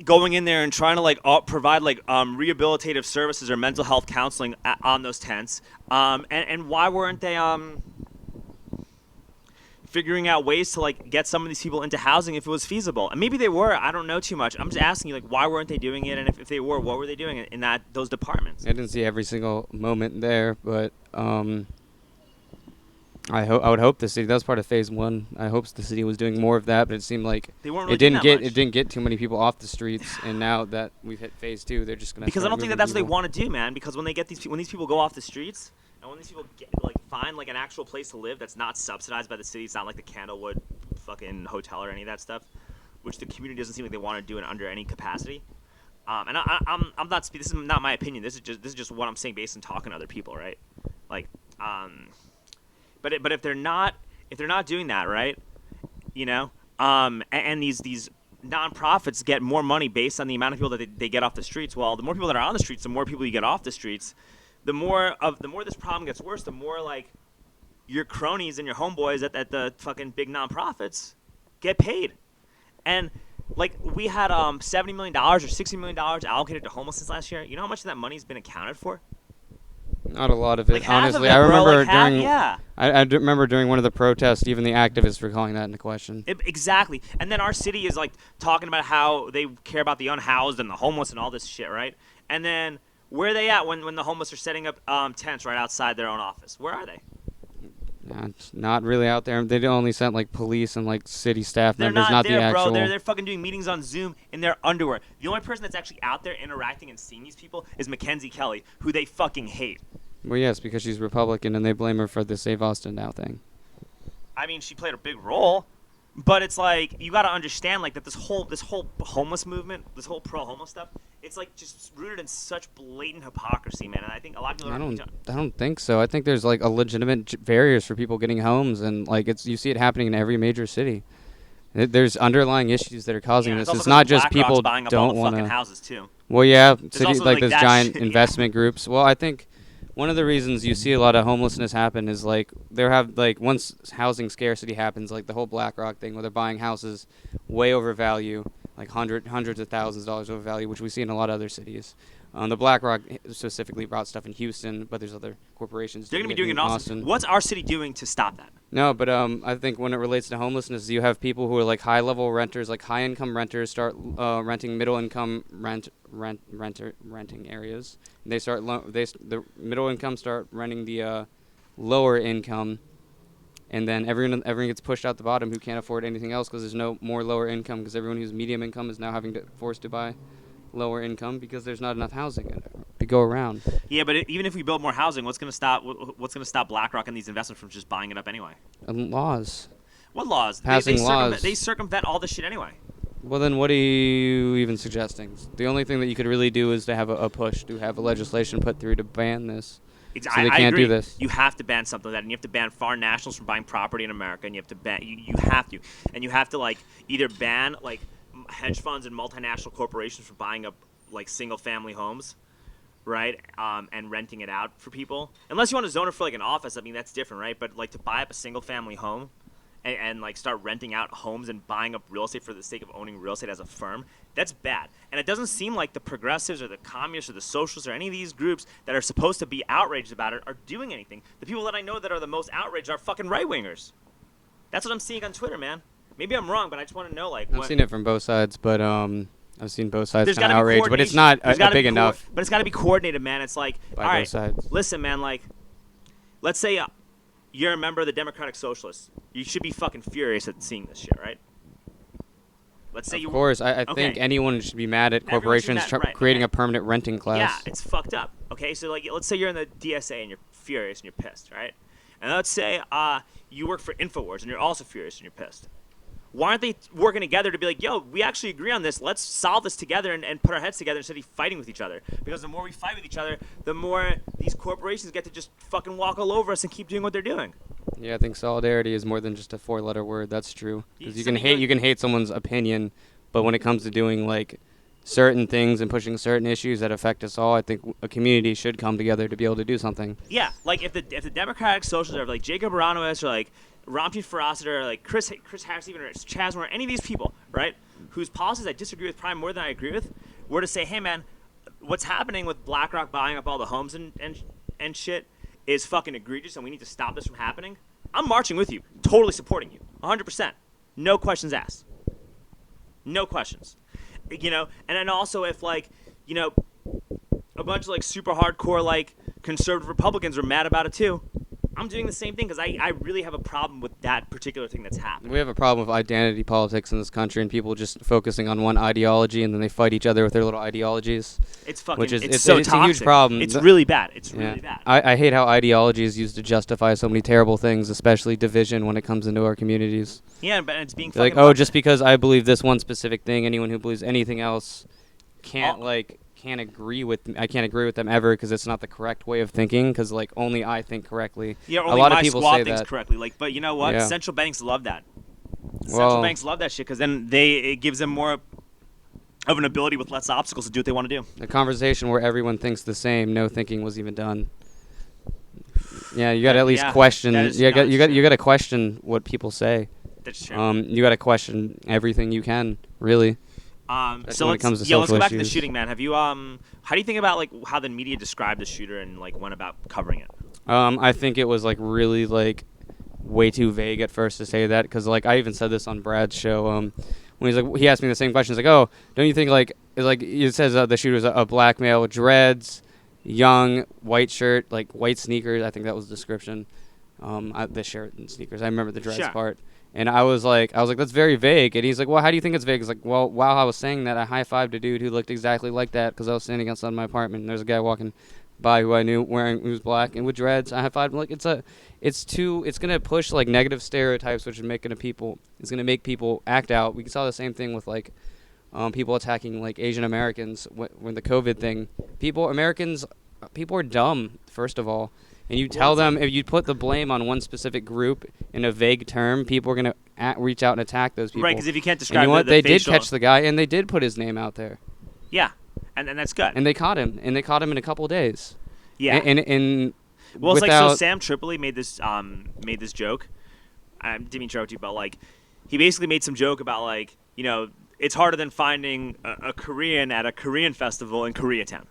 Speaker 1: going in there and trying to, like, provide, like, rehabilitative services or mental health counseling on those tents? And why weren't they, figuring out ways to like get some of these people into housing if it was feasible? And maybe they were. I don't know too much. I'm just asking you, like, why weren't they doing it? And if they were, what were they doing in those departments?
Speaker 2: I didn't see every single moment there, but I would hope the city, that was part of phase 1. I hope the city was doing more of that, but it seemed like
Speaker 1: they weren't really doing that much.
Speaker 2: It didn't get too many people off the streets. And now that we've hit phase 2, they're just gonna.
Speaker 1: Because I don't think that's what they want to do, man. Because when they get when these people go off the streets, and when these people find like an actual place to live that's not subsidized by the city, it's not like the Candlewood fucking hotel or any of that stuff, which the community doesn't seem like they want to do it under any capacity. And I'm not. This is not my opinion. This is just what I'm saying based on talking to other people, right? Like, but if they're not doing that, right? You know, and these nonprofits get more money based on the amount of people that they get off the streets. Well, the more people that are on the streets, the more people you get off the streets. The more this problem gets worse, the more like your cronies and your homeboys at the fucking big nonprofits get paid. And like we had $70 million or $60 million allocated to homelessness last year. You know how much of that money's been accounted for?
Speaker 2: Not a lot of it,
Speaker 1: like half
Speaker 2: honestly.
Speaker 1: Of it,
Speaker 2: I remember
Speaker 1: like half,
Speaker 2: during
Speaker 1: yeah.
Speaker 2: I remember during one of the protests, even the activists were calling that into question.
Speaker 1: Exactly. And then our city is like talking about how they care about the unhoused and the homeless and all this shit, right? And then where are they at when the homeless are setting up tents right outside their own office? Where are they?
Speaker 2: It's not really out there. They only sent like police and like city staff
Speaker 1: They're
Speaker 2: members,
Speaker 1: not
Speaker 2: the
Speaker 1: there,
Speaker 2: actual.
Speaker 1: bro. They're fucking doing meetings on Zoom in their underwear. The only person that's actually out there interacting and seeing these people is Mackenzie Kelly, who they fucking hate.
Speaker 2: Well, yes, because she's Republican and they blame her for the Save Austin Now thing.
Speaker 1: I mean, she played a big role, but it's like you got to understand like that this whole homeless movement, this whole pro-homeless stuff, it's like just rooted in such blatant hypocrisy, man. And I think a lot of people
Speaker 2: I don't think so. I think there's like a legitimate barriers for people getting homes, and like you see it happening in every major city. There's underlying issues that are causing this. It's not just people
Speaker 1: buying up
Speaker 2: don't
Speaker 1: want
Speaker 2: to.
Speaker 1: Houses too.
Speaker 2: Well, yeah,
Speaker 1: There's
Speaker 2: cities
Speaker 1: also,
Speaker 2: like those giant
Speaker 1: shit,
Speaker 2: investment groups. Well, I think one of the reasons you see a lot of homelessness happen is like once housing scarcity happens, like the whole BlackRock thing, where they're buying houses way over value, like hundreds of thousands of dollars over value, which we see in a lot of other cities. The BlackRock specifically brought stuff in Houston, but there's other corporations.
Speaker 1: They're going to be doing it in Austin. What's our city doing to stop that?
Speaker 2: No, but I think when it relates to homelessness, you have people who are like high-level renters, like high-income renters, start renting middle-income renting areas. And they start the middle-income start renting the lower income, and then everyone gets pushed out the bottom who can't afford anything else because there's no more lower income because everyone who's medium income is now forced to buy lower income because there's not enough housing to go around.
Speaker 1: Yeah, but even if we build more housing, what's going to stop BlackRock and these investments from just buying it up anyway?
Speaker 2: Laws.
Speaker 1: What laws?
Speaker 2: Passing laws.
Speaker 1: They circumvent all this shit anyway.
Speaker 2: Well, then what are you even suggesting? The only thing that you could really do is to have a push to have a legislation put through to ban this. So they can't do this.
Speaker 1: You have to ban something like that, and you have to ban foreign nationals from buying property in America, and you have to ban. You have to, and you have to like either ban like hedge funds and multinational corporations from buying up like single-family homes, right? And renting it out for people. Unless you want to zone it for like an office, I mean that's different, right? But like to buy up a single-family home and like start renting out homes and buying up real estate for the sake of owning real estate as a firm, that's bad. And it doesn't seem like the progressives or the communists or the socialists or any of these groups that are supposed to be outraged about it are doing anything. The people that I know that are the most outraged are fucking right-wingers. That's what I'm seeing on Twitter, man. Maybe I'm wrong, but I just want to know, like...
Speaker 2: I've seen it from both sides, but I've seen both sides kind of outraged, but it's not big enough.
Speaker 1: But it's got to be coordinated, man. It's like, all right,
Speaker 2: sides.
Speaker 1: Listen, man, like, let's say you're a member of the Democratic Socialists. You should be fucking furious at seeing this shit, right? Let's say
Speaker 2: Of course, I think anyone should be mad at
Speaker 1: Everyone should be
Speaker 2: corporations
Speaker 1: mad, right,
Speaker 2: creating
Speaker 1: okay.
Speaker 2: a permanent renting class.
Speaker 1: Yeah, it's fucked up. Okay, so like, let's say you're in the DSA and you're furious and you're pissed, right? And let's say you work for Infowars and you're also furious and you're pissed. Why aren't they working together to be like, yo, we actually agree on this. Let's solve this together and put our heads together instead of fighting with each other. Because the more we fight with each other, the more these corporations get to just fucking walk all over us and keep doing what they're doing.
Speaker 2: Yeah, I think solidarity is more than just a 4-letter word. That's true. Because you
Speaker 1: Something
Speaker 2: can hate someone's opinion, but when it comes to doing like certain things and pushing certain issues that affect us all, I think a community should come together to be able to do something.
Speaker 1: Yeah, like if the Democratic Socialists are like Jacob Aronowitz or like Ramtin Farasat or like Chris Harris even or Chaz Moore, any of these people, right, whose policies I disagree with probably more than I agree with, were to say, hey man, what's happening with BlackRock buying up all the homes and shit is fucking egregious and we need to stop this from happening, I'm marching with you, totally supporting you, 100%. No questions asked. No questions. You know, and then also if like, you know, a bunch of like super hardcore like conservative Republicans are mad about it too, I'm doing the same thing because I really have a problem with that particular thing that's happening.
Speaker 2: We have a problem with identity politics in this country and people just focusing on one ideology and then they fight each other with their little ideologies.
Speaker 1: It's fucking,
Speaker 2: which is
Speaker 1: it's so toxic.
Speaker 2: A huge problem.
Speaker 1: It's really bad. It's really bad.
Speaker 2: I hate how ideology is used to justify so many terrible things, especially division when it comes into our communities.
Speaker 1: Yeah, but it's being
Speaker 2: like,
Speaker 1: fucking
Speaker 2: just because I believe this one specific thing, anyone who believes anything else can't agree with I can't agree with them ever because it's not the correct way of thinking because like only I think correctly.
Speaker 1: Yeah, only
Speaker 2: a lot
Speaker 1: my
Speaker 2: of people
Speaker 1: squad
Speaker 2: say
Speaker 1: thinks
Speaker 2: that.
Speaker 1: correctly. Like, but you know what?
Speaker 2: Yeah.
Speaker 1: Central banks love that. Central
Speaker 2: Well,
Speaker 1: banks love that shit because then it gives them more of an ability with less obstacles to do what they want to do.
Speaker 2: a conversation where everyone thinks the same, no thinking was even done. Yeah, you got to at least question. You got to question what people say.
Speaker 1: That's true.
Speaker 2: You got to question everything you can, really.
Speaker 1: So
Speaker 2: when it comes to
Speaker 1: let's go
Speaker 2: social
Speaker 1: back to the
Speaker 2: issues.
Speaker 1: shooting, man. Have you how do you think about like how the media described the shooter and like went about covering it?
Speaker 2: I think it was like really like way too vague at first to say that because like I even said this on Brad's show. When he's like he asked me the same question. He's like, "Oh, don't you think like it says the shooter's a black male with dreads, young, white shirt, like white sneakers." I think that was the description. The shirt and sneakers. I remember the dreads part. And I was like, that's very vague. And he's like, well, how do you think it's vague? It's like, well, while I was saying that, I high-fived a dude who looked exactly like that because I was standing outside my apartment. And there's a guy walking by who I knew who was black and with dreads. I high-fived him. Like, it's going to push like negative stereotypes, which is it's going to make people act out. We saw the same thing with like people attacking like Asian Americans when the COVID thing. People are dumb, first of all. And you tell them, if you put the blame on one specific group in a vague term, people are going to reach out and attack those people.
Speaker 1: Right, because if you can't describe
Speaker 2: and you know what? They
Speaker 1: facial...
Speaker 2: did catch the guy, and they did put his name out there.
Speaker 1: Yeah, and that's good.
Speaker 2: And they caught him, in a couple of days.
Speaker 1: Yeah.
Speaker 2: And
Speaker 1: well, it's like, so Sam Tripoli made this joke. I didn't mean to interrupt you, but like, he basically made some joke about like, you know, it's harder than finding a Korean at a Korean festival in Koreatown.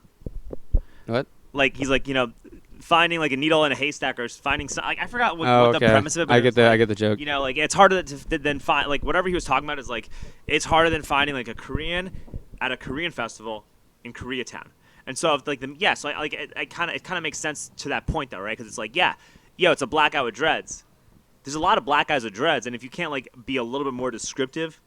Speaker 2: What?
Speaker 1: Like, he's like, you know, finding like a needle in a haystack or finding some, like, I forgot what the premise of it. But
Speaker 2: I get the joke.
Speaker 1: You know, like it's harder than find like whatever he was talking about is like it's harder than finding like a Korean at a Korean festival in Koreatown. And so if like it kind of makes sense to that point though, right? Because it's like it's a black guy with dreads. There's a lot of black guys with dreads, and if you can't like be a little bit more descriptive.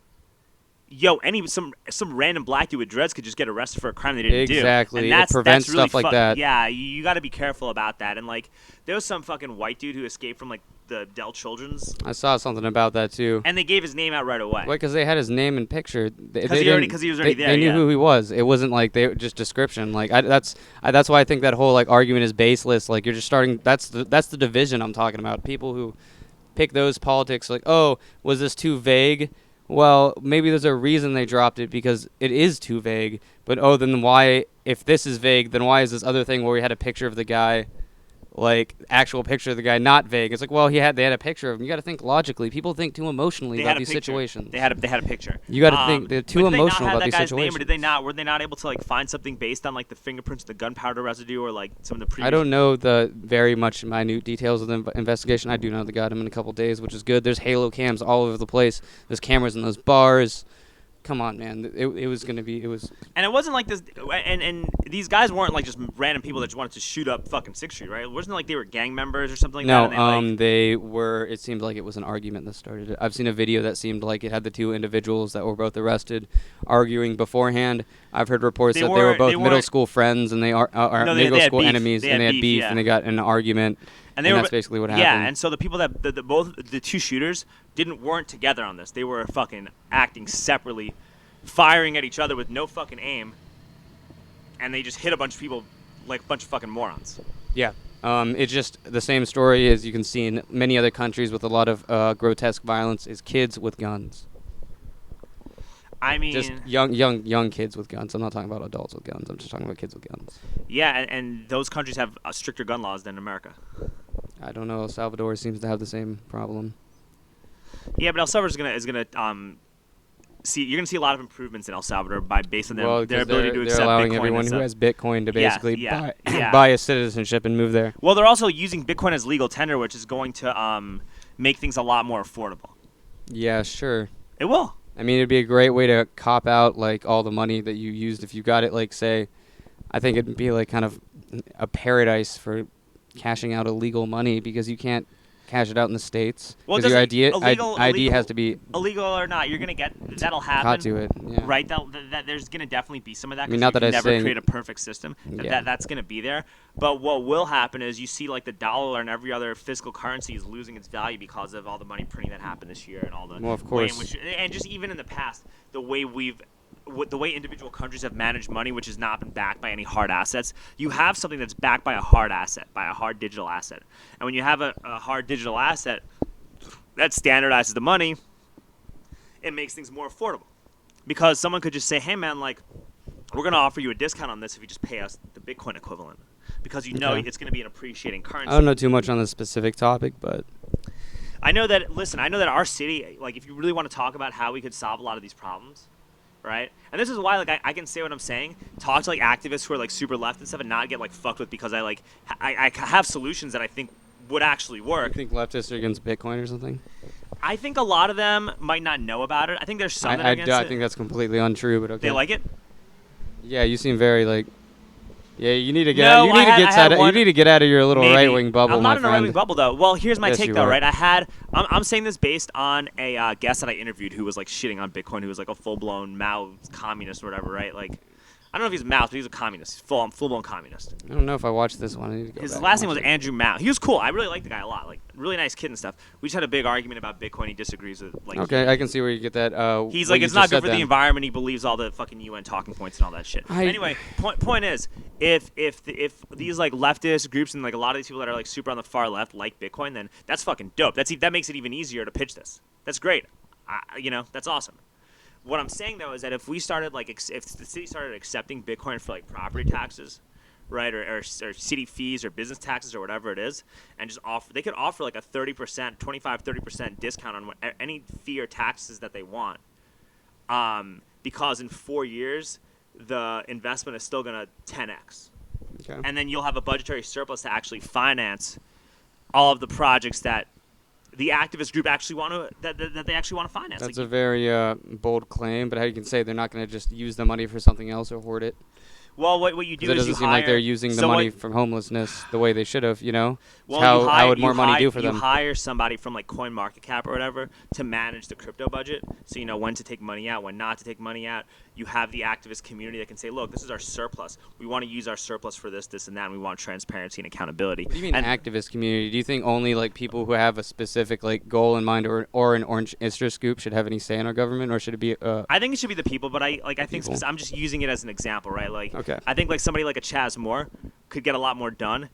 Speaker 1: Some random black dude with dreads could just get arrested for a crime they didn't do.
Speaker 2: Exactly.
Speaker 1: And
Speaker 2: It prevents
Speaker 1: that's really
Speaker 2: stuff like that.
Speaker 1: Yeah, you got to be careful about that. And like, there was some fucking white dude who escaped from like the Dell Children's.
Speaker 2: I saw something about that too.
Speaker 1: And they gave his name out right away.
Speaker 2: Wait, because they had his name and picture.
Speaker 1: Because he was already there.
Speaker 2: They knew who he was. It wasn't like just description. Like that's why I think that whole like argument is baseless. Like you're just starting. That's the division I'm talking about. People who pick those politics. Like, oh, was this too vague? Well, maybe there's a reason they dropped it because it is too vague. But, then why, if this is vague, then why is this other thing where we had a picture of the guy, like, actual picture of the guy not vague? It's like, well, they had a picture of him. You got to think logically. People think too emotionally about these situations.
Speaker 1: They had a picture.
Speaker 2: You got to think they're too emotional about these
Speaker 1: situations.
Speaker 2: situations.
Speaker 1: Name, or did they not? Were they not able to, like, find something based on, like, the fingerprints, the gunpowder residue, or, like, some of the previous...
Speaker 2: I don't know the very much minute details of the investigation. I do know they got him in a couple days, which is good. There's Halo cams all over the place. There's cameras in those bars. Come on, man. It was going to be... It was...
Speaker 1: And it wasn't like this... And these guys weren't like just random people that just wanted to shoot up fucking 6th Street, right? Wasn't it like they were gang members or something like
Speaker 2: No,
Speaker 1: that? And
Speaker 2: they were. It seemed like it was an argument that started it. I've seen a video that seemed like it had the two individuals that were both arrested arguing beforehand. I've heard reports that they were both middle school friends and they are middle school enemies, and they had beef, and they got in an argument. And that's basically what happened.
Speaker 1: Yeah, and so the people that both the two shooters weren't together on this. They were fucking acting separately, firing at each other with no fucking aim, and they just hit a bunch of people like a bunch of fucking morons.
Speaker 2: Yeah. It's just the same story as you can see in many other countries with a lot of grotesque violence is kids with guns.
Speaker 1: I mean,
Speaker 2: just young kids with guns. I'm not talking about adults with guns. I'm just talking about kids with guns.
Speaker 1: Yeah, and those countries have stricter gun laws than America.
Speaker 2: I don't know. El Salvador seems to have the same problem.
Speaker 1: Yeah, but El Salvador is gonna you're gonna see a lot of improvements in El Salvador based on their ability to accept Bitcoin.
Speaker 2: They're allowing everyone who has Bitcoin to basically
Speaker 1: buy
Speaker 2: buy a citizenship and move there.
Speaker 1: Well, they're also using Bitcoin as legal tender, which is going to make things a lot more affordable.
Speaker 2: Yeah, sure.
Speaker 1: It will.
Speaker 2: I mean, it'd be a great way to cop out like all the money that you used if you got it. Like, say, I think it'd be like kind of a paradise for cashing out illegal money because you can't cash it out in the States.
Speaker 1: Well,
Speaker 2: your ID
Speaker 1: illegal,
Speaker 2: has to be
Speaker 1: illegal or not. You're gonna get that'll happen.
Speaker 2: caught to it, yeah.
Speaker 1: Right? That there's gonna definitely be some of that.
Speaker 2: I mean, not
Speaker 1: you
Speaker 2: that I
Speaker 1: never
Speaker 2: saying,
Speaker 1: create a perfect system. That's gonna be there. But what will happen is you see like the dollar and every other fiscal currency is losing its value because of all the money printing that happened this year and all the
Speaker 2: of course.
Speaker 1: and just even in the past the way individual countries have managed money, which has not been backed by any hard assets. You have something that's backed by a hard asset, by a hard digital asset. And when you have a hard digital asset that standardizes the money, it makes things more affordable. Because someone could just say, hey, man, like, we're going to offer you a discount on this if you just pay us the Bitcoin equivalent. Because you know it's going to be an appreciating currency.
Speaker 2: I don't know too much on this specific topic, but
Speaker 1: I know that our city, like, if you really want to talk about how we could solve a lot of these problems, right? And this is why, like, I can say what I'm saying, talk to, like, activists who are, like, super left and stuff and not get, like, fucked with because I have solutions that I think would actually work.
Speaker 2: You think leftists are against Bitcoin or something?
Speaker 1: I think a lot of them might not know about it. I think there's some that are against it.
Speaker 2: I think that's completely untrue, but okay.
Speaker 1: They like it?
Speaker 2: Yeah, you seem very, like... Yeah, you need to get out. You need to get out of your little right-wing bubble,
Speaker 1: I'm not
Speaker 2: my
Speaker 1: in a right-wing bubble, though. Well, here's my take, though, right? I'm saying this based on a guest that I interviewed who was like shitting on Bitcoin, who was like a full-blown Mao communist or whatever, right? Like, I don't know if he's Mao, but he's a communist, full-blown communist.
Speaker 2: I don't know if I watched this one. I need to go
Speaker 1: His
Speaker 2: back
Speaker 1: last name was Andrew Mao. He was cool. I really liked the guy a lot. Like, really nice kid and stuff. We just had a big argument about Bitcoin. He disagrees with, like...
Speaker 2: Okay, I can see where you get that.
Speaker 1: He's like, it's not good for the environment. He believes all the fucking UN talking points and all that shit. Anyway, point is, if these, like, leftist groups and, like, a lot of these people that are, like, super on the far left like Bitcoin, then that's fucking dope. That makes it even easier to pitch this. That's great. That's awesome. What I'm saying, though, is that if we started, like, if the city started accepting Bitcoin for, like, property taxes, right, or city fees or business taxes or whatever it is, and just they could offer, like, a 30%, 25-30% discount on any fee or taxes that they want, because in 4 years, the investment is still going to 10x. Okay. And then you'll have a budgetary surplus to actually finance all of the projects that the activist group actually that they actually want to finance.
Speaker 2: That's a very bold claim, but how you can say they're not going to just use the money for something else or hoard it?
Speaker 1: Well, what you do is
Speaker 2: it doesn't seem like they're using the money from homelessness the way they should have, you know?
Speaker 1: Well,
Speaker 2: how would more money do for them?
Speaker 1: You hire somebody from, like, CoinMarketCap or whatever to manage the crypto budget, so you know when to take money out, when not to take money out. You have the activist community that can say, look, this is our surplus. We want to use our surplus for this, and that, and we want transparency and accountability.
Speaker 2: What do you mean activist community? Do you think only, like, people who have a specific, like, goal in mind or an orange interest group should have any say in our government, or should it be
Speaker 1: I think it should be the people, but I think I'm just using it as an example, right? Like, okay. I think, like, somebody like a Chaz Moore could get a lot more done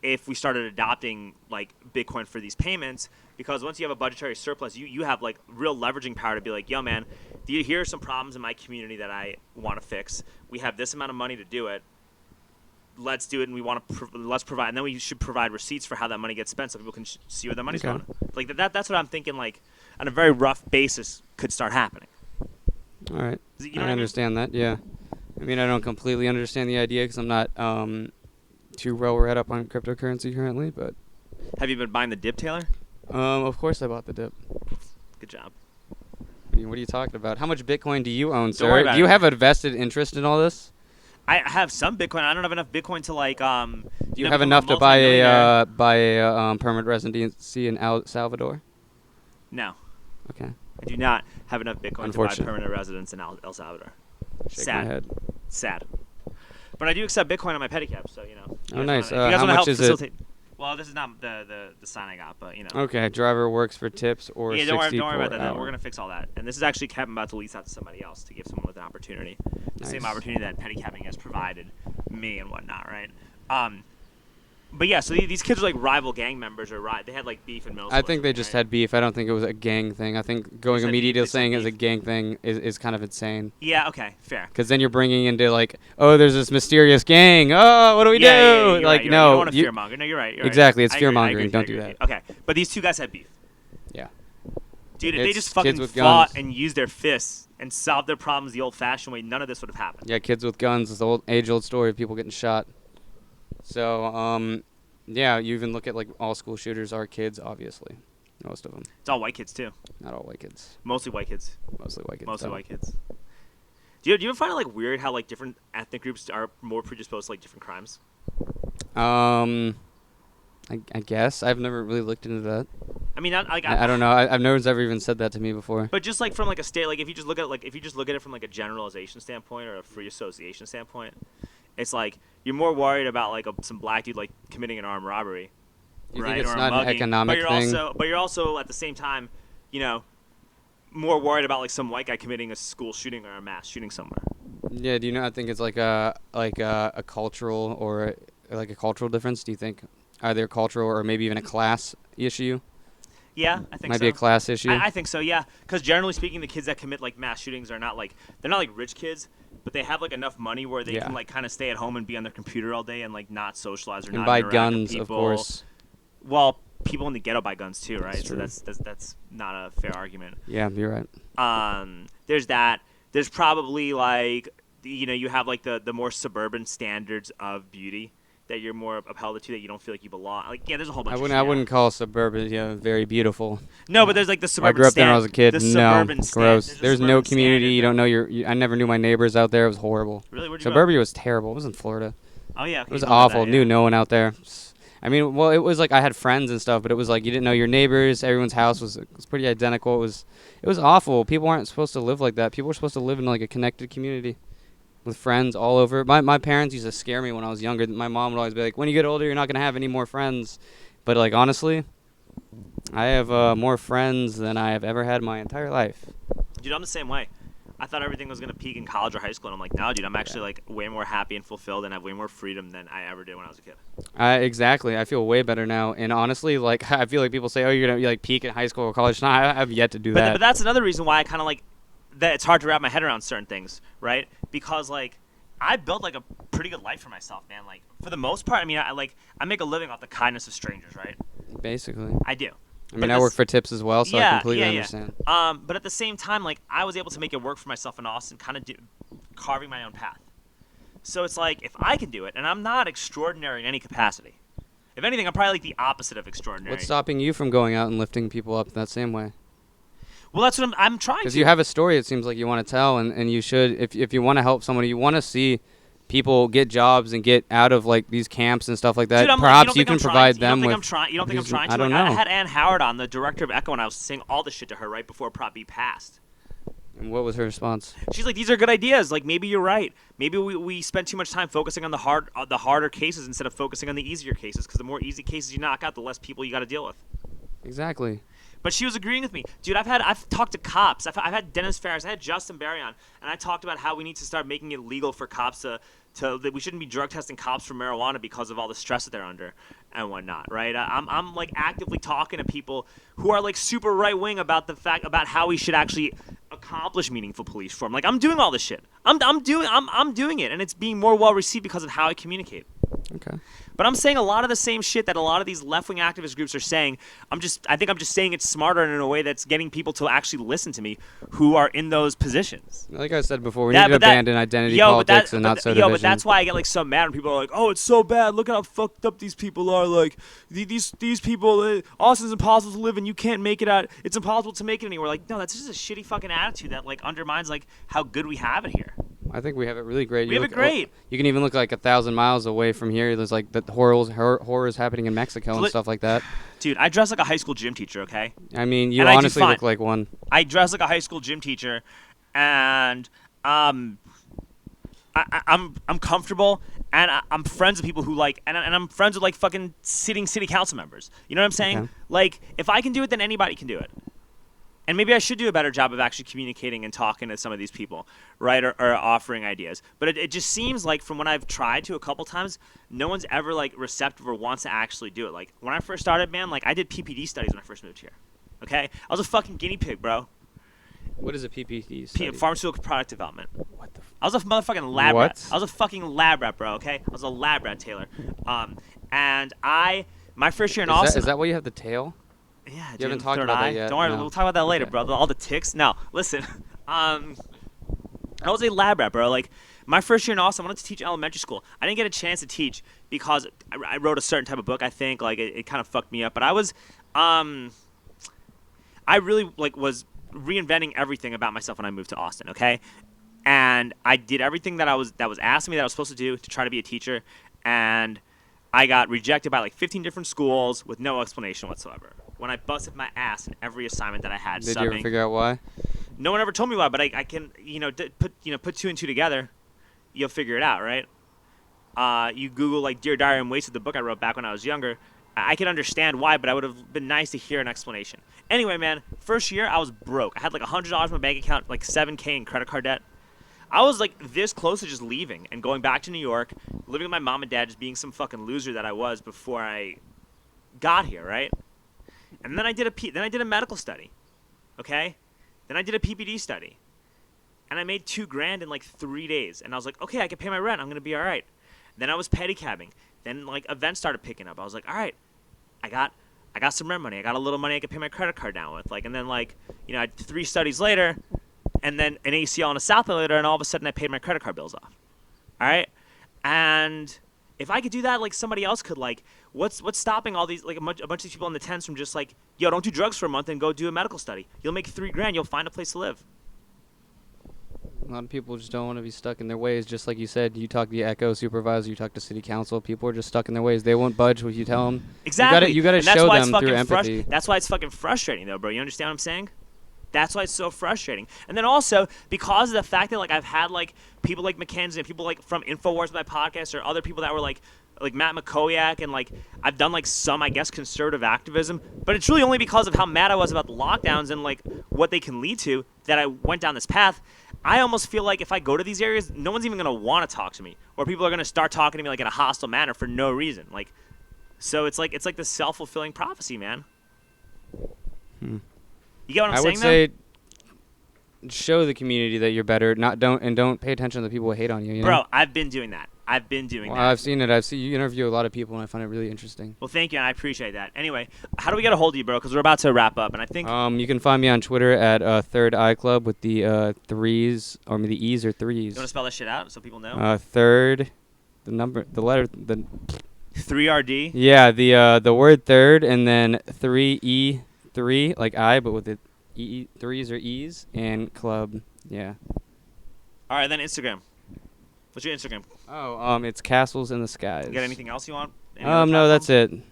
Speaker 1: if we started adopting, like, Bitcoin for these payments, because once you have a budgetary surplus, you have, like, real leveraging power to be like, yo, man, here are some problems in my community that I want to fix. We have this amount of money to do it. Let's do it, and we want to let's provide, and then we should provide receipts for how that money gets spent so people can see where their money's going. Like, that's what I'm thinking, like, on a very rough basis could start happening.
Speaker 2: All right. I understand that, yeah. I mean, I don't completely understand the idea because I'm not too well read up on cryptocurrency currently, but...
Speaker 1: Have you been buying the dip, Taylor?
Speaker 2: Of course I bought the dip.
Speaker 1: Good job.
Speaker 2: I mean, what are you talking about? How much Bitcoin do you own, sir? Do you have a vested interest in all this?
Speaker 1: I have some Bitcoin. I don't have enough Bitcoin to like
Speaker 2: Do you have
Speaker 1: become
Speaker 2: enough to buy
Speaker 1: multi-millionaire.
Speaker 2: a permanent residency in El Salvador?
Speaker 1: No,
Speaker 2: Okay.
Speaker 1: I do not have enough Bitcoin to buy
Speaker 2: Unfortunate.
Speaker 1: permanent residence in El Salvador.
Speaker 2: Shake
Speaker 1: Sad.
Speaker 2: my head.
Speaker 1: Sad. But I do accept Bitcoin on my Pedicab, so you know.
Speaker 2: Oh, nice.
Speaker 1: If you guys
Speaker 2: How
Speaker 1: wanna
Speaker 2: much
Speaker 1: help
Speaker 2: is it?
Speaker 1: facilitate. Well, this is not the sign I got, but you know.
Speaker 2: Okay, driver works for tips or
Speaker 1: Yeah,
Speaker 2: 60
Speaker 1: don't worry
Speaker 2: per
Speaker 1: about that.
Speaker 2: hour.
Speaker 1: We're gonna fix all that. And this is actually I'm about to lease out to somebody else to give someone with an opportunity, the same
Speaker 2: Nice.
Speaker 1: opportunity that pedicabbing has provided me and whatnot, right? But yeah, so these kids are like rival gang members, or they had like beef in middle school.
Speaker 2: I think they just had beef. I don't think it was a gang thing. I think going
Speaker 1: They said
Speaker 2: immediately
Speaker 1: beef, they said
Speaker 2: saying it's a
Speaker 1: beef.
Speaker 2: gang thing is kind of insane.
Speaker 1: Yeah. Okay. Fair.
Speaker 2: Because then you're bringing into like, oh, there's this mysterious gang. Oh, what do we do?
Speaker 1: Yeah, you're
Speaker 2: like,
Speaker 1: right,
Speaker 2: no,
Speaker 1: You don't want to fearmonger. No, you're right.
Speaker 2: Exactly, it's
Speaker 1: I agree, I
Speaker 2: fear-mongering.
Speaker 1: agree,
Speaker 2: Don't
Speaker 1: I agree,
Speaker 2: do
Speaker 1: I agree.
Speaker 2: that.
Speaker 1: Okay, but these two guys had beef.
Speaker 2: Yeah.
Speaker 1: Dude, if they
Speaker 2: It's
Speaker 1: just
Speaker 2: kids
Speaker 1: fucking
Speaker 2: with
Speaker 1: fought
Speaker 2: guns.
Speaker 1: and used their fists and solved their problems the old-fashioned way, none of this would have happened.
Speaker 2: Yeah, kids with guns. It's the age-old story of people getting shot. So, yeah, you even look at like all school shooters are kids, obviously. Most of them.
Speaker 1: It's all white kids too.
Speaker 2: Not all white kids.
Speaker 1: Mostly white kids.
Speaker 2: Mostly white kids.
Speaker 1: Mostly
Speaker 2: though.
Speaker 1: white kids. Do you ever find it like weird how like different ethnic groups are more predisposed to like different crimes?
Speaker 2: I guess I've never really looked into that.
Speaker 1: I mean,
Speaker 2: I don't know. I've no one's ever even said that to me before.
Speaker 1: But just like from like a state, like if you just look at it from like a generalization standpoint or a free association standpoint, it's like you're more worried about like some black dude like committing an armed robbery,
Speaker 2: You
Speaker 1: right?
Speaker 2: think it's
Speaker 1: or a
Speaker 2: not an
Speaker 1: mugging,
Speaker 2: economic thing?
Speaker 1: But you're also at the same time, you know, more worried about like some white guy committing a school shooting or a mass shooting somewhere.
Speaker 2: Yeah. Do you know? I think it's like a cultural or like a cultural difference. Do you think either cultural or maybe even a class issue?
Speaker 1: Yeah, I think
Speaker 2: Might
Speaker 1: so.
Speaker 2: be a class issue.
Speaker 1: I think so, yeah. Because generally speaking, the kids that commit like mass shootings are not like they're not like rich kids, but they have like enough money where they
Speaker 2: Yeah.
Speaker 1: can like kind of stay at home and be on their computer all day and like not socialize or
Speaker 2: and
Speaker 1: not
Speaker 2: buy
Speaker 1: interact
Speaker 2: guns,
Speaker 1: with
Speaker 2: of
Speaker 1: people.
Speaker 2: course.
Speaker 1: Well, people in the ghetto buy guns too, right?
Speaker 2: That's
Speaker 1: So
Speaker 2: true.
Speaker 1: that's not a fair argument.
Speaker 2: Yeah, you're right.
Speaker 1: There's that. There's probably like you have like the more suburban standards of beauty that you're more upheld to, that you don't feel like you belong. Like there's a whole bunch.
Speaker 2: I
Speaker 1: of
Speaker 2: wouldn't.
Speaker 1: shit,
Speaker 2: I wouldn't call suburban very beautiful.
Speaker 1: No, but there's like the
Speaker 2: I
Speaker 1: suburban.
Speaker 2: grew up there when I was a kid.
Speaker 1: The
Speaker 2: No,
Speaker 1: suburban
Speaker 2: gross.
Speaker 1: There's a
Speaker 2: There's no
Speaker 1: suburban
Speaker 2: community.
Speaker 1: standard
Speaker 2: You don't
Speaker 1: that-
Speaker 2: know I never knew my neighbors out there. It was horrible.
Speaker 1: Really, where'd you go?
Speaker 2: Suburbia was terrible. It was in Florida.
Speaker 1: Oh yeah, okay,
Speaker 2: It was
Speaker 1: you told me
Speaker 2: awful.
Speaker 1: that,
Speaker 2: Knew
Speaker 1: yeah.
Speaker 2: no one out there. I mean, well, it was like I had friends and stuff, but it was like you didn't know your neighbors. Everyone's house was pretty identical. It was awful. People aren't supposed to live like that. People are supposed to live in like a connected community with friends all over. My parents used to scare me when I was younger. My mom would always be like, "When you get older, you're not gonna have any more friends." But like honestly, I have more friends than I have ever had in my entire life.
Speaker 1: Dude, I'm the same way. I thought everything was gonna peak in college or high school, and I'm like, no, dude, I'm actually like way more happy and fulfilled, and have way more freedom than I ever did when I was a kid.
Speaker 2: Exactly. I feel way better now. And honestly, like I feel like people say, "Oh, you're gonna like peak in high school or college." No, I have yet to do that.
Speaker 1: But that's another reason why I kind of like that. It's hard to wrap my head around certain things, right? Because like I built like a pretty good life for myself, man. Like for the most part, I mean, I make a living off the kindness of strangers, right?
Speaker 2: Basically.
Speaker 1: I do.
Speaker 2: I mean, I work for tips as well, so I completely understand.
Speaker 1: But at the same time, like I was able to make it work for myself in Austin, kind of carving my own path. So it's like if I can do it, and I'm not extraordinary in any capacity. If anything, I'm probably like the opposite of extraordinary.
Speaker 2: What's stopping you from going out and lifting people up that same way?
Speaker 1: Well, that's what I'm trying to.
Speaker 2: Because you have a story it seems like you want to tell, and you should, if you want to help somebody, you want to see people get jobs and get out of like these camps and stuff like that.
Speaker 1: Dude,
Speaker 2: Perhaps you can provide them with.
Speaker 1: You don't think I'm trying to?
Speaker 2: I don't
Speaker 1: Like,
Speaker 2: know.
Speaker 1: I had Ann Howard on, the director of Echo, and I was saying all this shit to her right before Prop B passed.
Speaker 2: And what was her response?
Speaker 1: She's like, these are good ideas. Like, maybe you're right. Maybe we spend too much time focusing on the harder cases instead of focusing on the easier cases. Because the more easy cases you knock out, the less people you got to deal with.
Speaker 2: Exactly.
Speaker 1: But she was agreeing with me, dude. I've talked to cops. I've had Dennis Ferris. I had Justin Barry on, and I talked about how we need to start making it legal for cops that we shouldn't be drug testing cops for marijuana because of all the stress that they're under and whatnot, right? I'm like actively talking to people who are like super right wing about about how we should actually accomplish meaningful police reform. Like I'm doing all this shit. I'm doing it, and it's being more well received because of how I communicate.
Speaker 2: Okay.
Speaker 1: But I'm saying a lot of the same shit that a lot of these left-wing activist groups are saying. I think I'm just saying it smarter and in a way that's getting people to actually listen to me who are in those positions.
Speaker 2: Like I said before, we need to abandon identity politics and not so
Speaker 1: Yo,
Speaker 2: division.
Speaker 1: but that's why I get like so mad when people are like, "Oh, it's so bad. Look at how fucked up these people are. Like these people, Austin's impossible to live in. You can't make it out. It's impossible to make it anywhere." Like, no, that's just a shitty fucking attitude that like undermines like how good we have it here.
Speaker 2: I think we have it really great.
Speaker 1: We have it great.
Speaker 2: You can even look like 1,000 miles away from here. There's like the horrors happening in Mexico and stuff like that.
Speaker 1: Dude, I dress like a high school gym teacher, okay?
Speaker 2: I mean, you
Speaker 1: And I do
Speaker 2: honestly
Speaker 1: fine.
Speaker 2: look like one.
Speaker 1: I dress like a high school gym teacher, and I'm comfortable, and I'm friends with people who like, and I'm friends with like fucking sitting city council members. You know what I'm saying?
Speaker 2: Okay.
Speaker 1: Like, if I can do it, then anybody can do it. And maybe I should do a better job of actually communicating and talking to some of these people, right, or offering ideas. But it just seems like from when I've tried to a couple times, no one's ever like receptive or wants to actually do it. Like when I first started, man, like I did PPD studies when I first moved here. Okay, I was a fucking guinea pig, bro.
Speaker 2: What is a PPD study?
Speaker 1: Pharmaceutical product development.
Speaker 2: What the
Speaker 1: I was a motherfucking lab
Speaker 2: What?
Speaker 1: rat. I was a fucking lab rat, bro. Okay, I was a lab rat, Taylor. And my first year in Austin.
Speaker 2: Is that why you have the tail?
Speaker 1: Yeah, dude,
Speaker 2: haven't talked
Speaker 1: third
Speaker 2: about that
Speaker 1: eye.
Speaker 2: yet,
Speaker 1: Don't worry,
Speaker 2: no.
Speaker 1: we'll talk about that later,
Speaker 2: Okay.
Speaker 1: bro. All the ticks. No, listen. I was a lab rat, bro. Like my first year in Austin, I wanted to teach elementary school. I didn't get a chance to teach because I wrote a certain type of book. I think like it kind of fucked me up. But I was, I really like was reinventing everything about myself when I moved to Austin. Okay, and I did everything that was asked of me that I was supposed to do to try to be a teacher, and I got rejected by like 15 different schools with no explanation whatsoever. When I busted my ass in every assignment that I had,
Speaker 2: Did
Speaker 1: subbing.
Speaker 2: you ever figure out why?
Speaker 1: No one ever told me why, but I can put two and two together, you'll figure it out, right? You Google like Dear Diary and Wasted, the book I wrote back when I was younger. I can understand why, but I would have been nice to hear an explanation. Anyway, man, first year I was broke. I had like $100 in my bank account, like $7K in credit card debt. I was like this close to just leaving and going back to New York, living with my mom and dad, just being some fucking loser that I was before I got here, right? And then I did a medical study, okay? Then I did a PPD study, and I made $2,000 in like 3 days. And I was like, okay, I can pay my rent. I'm gonna be all right. Then I was pedicabbing. Then like events started picking up. I was like, all right, I got some rent money. I got a little money I could pay my credit card down with. Like, and then like, I had 3 studies later, and then an ACL and a South later, and all of a sudden I paid my credit card bills off. All right, and if I could do that, like somebody else could, like, what's stopping all these, like a bunch of these people in the tents from just like, yo, don't do drugs for a month and go do a medical study. You'll make $3,000. You'll find a place to live.
Speaker 2: A lot of people just don't want to be stuck in their ways. Just like you said, you talk to the Echo supervisor, you talk to city council. People are just stuck in their ways. They won't budge what you tell them.
Speaker 1: Exactly.
Speaker 2: You got to
Speaker 1: And that's
Speaker 2: show
Speaker 1: why it's
Speaker 2: them through
Speaker 1: fucking
Speaker 2: empathy.
Speaker 1: that's why it's fucking frustrating, though, bro. You understand what I'm saying? That's why it's so frustrating. And then also, because of the fact that like I've had like people like Mackenzie and people like from InfoWars, my podcast, or other people that were like Matt McCoyak, and like I've done like some, I guess, conservative activism, but it's really only because of how mad I was about the lockdowns and like what they can lead to that I went down this path. I almost feel like if I go to these areas, no one's even gonna want to talk to me, or people are gonna start talking to me like in a hostile manner for no reason. Like, so it's like the self-fulfilling prophecy, man. You get what I'm
Speaker 2: I
Speaker 1: saying?
Speaker 2: would say show the community that you're better. Don't pay attention to the people who hate on you. You know?
Speaker 1: Bro, I've been doing that.
Speaker 2: Well, I've seen it. I've seen you interview a lot of people, and I find it really interesting.
Speaker 1: Well, thank you, and I appreciate that. Anyway, how do we get a hold of you, bro? Because we're about to wrap up, and I think
Speaker 2: You can find me on Twitter at Third Eye Club with the threes, or the E's or threes.
Speaker 1: you want to spell that shit out so people know.
Speaker 2: Third, the letter, the
Speaker 1: 3RD.
Speaker 2: yeah, the word third, and then 3 like I, but with the threes or E's, and club. Yeah.
Speaker 1: All right, then Instagram. What's your Instagram?
Speaker 2: Oh, it's Castles in the Skies.
Speaker 1: You got anything else you want? Any other
Speaker 2: No, that's
Speaker 1: platforms?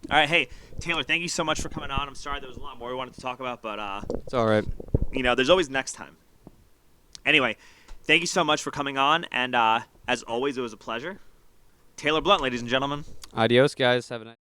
Speaker 2: it.
Speaker 1: All right, hey Taylor, thank you so much for coming on. I'm sorry there was a lot more we wanted to talk about, but
Speaker 2: It's all right.
Speaker 1: there's always next time. Anyway, thank you so much for coming on, and as always, it was a pleasure. Taylor Blount, ladies and gentlemen.
Speaker 2: Adios, guys. Have a nice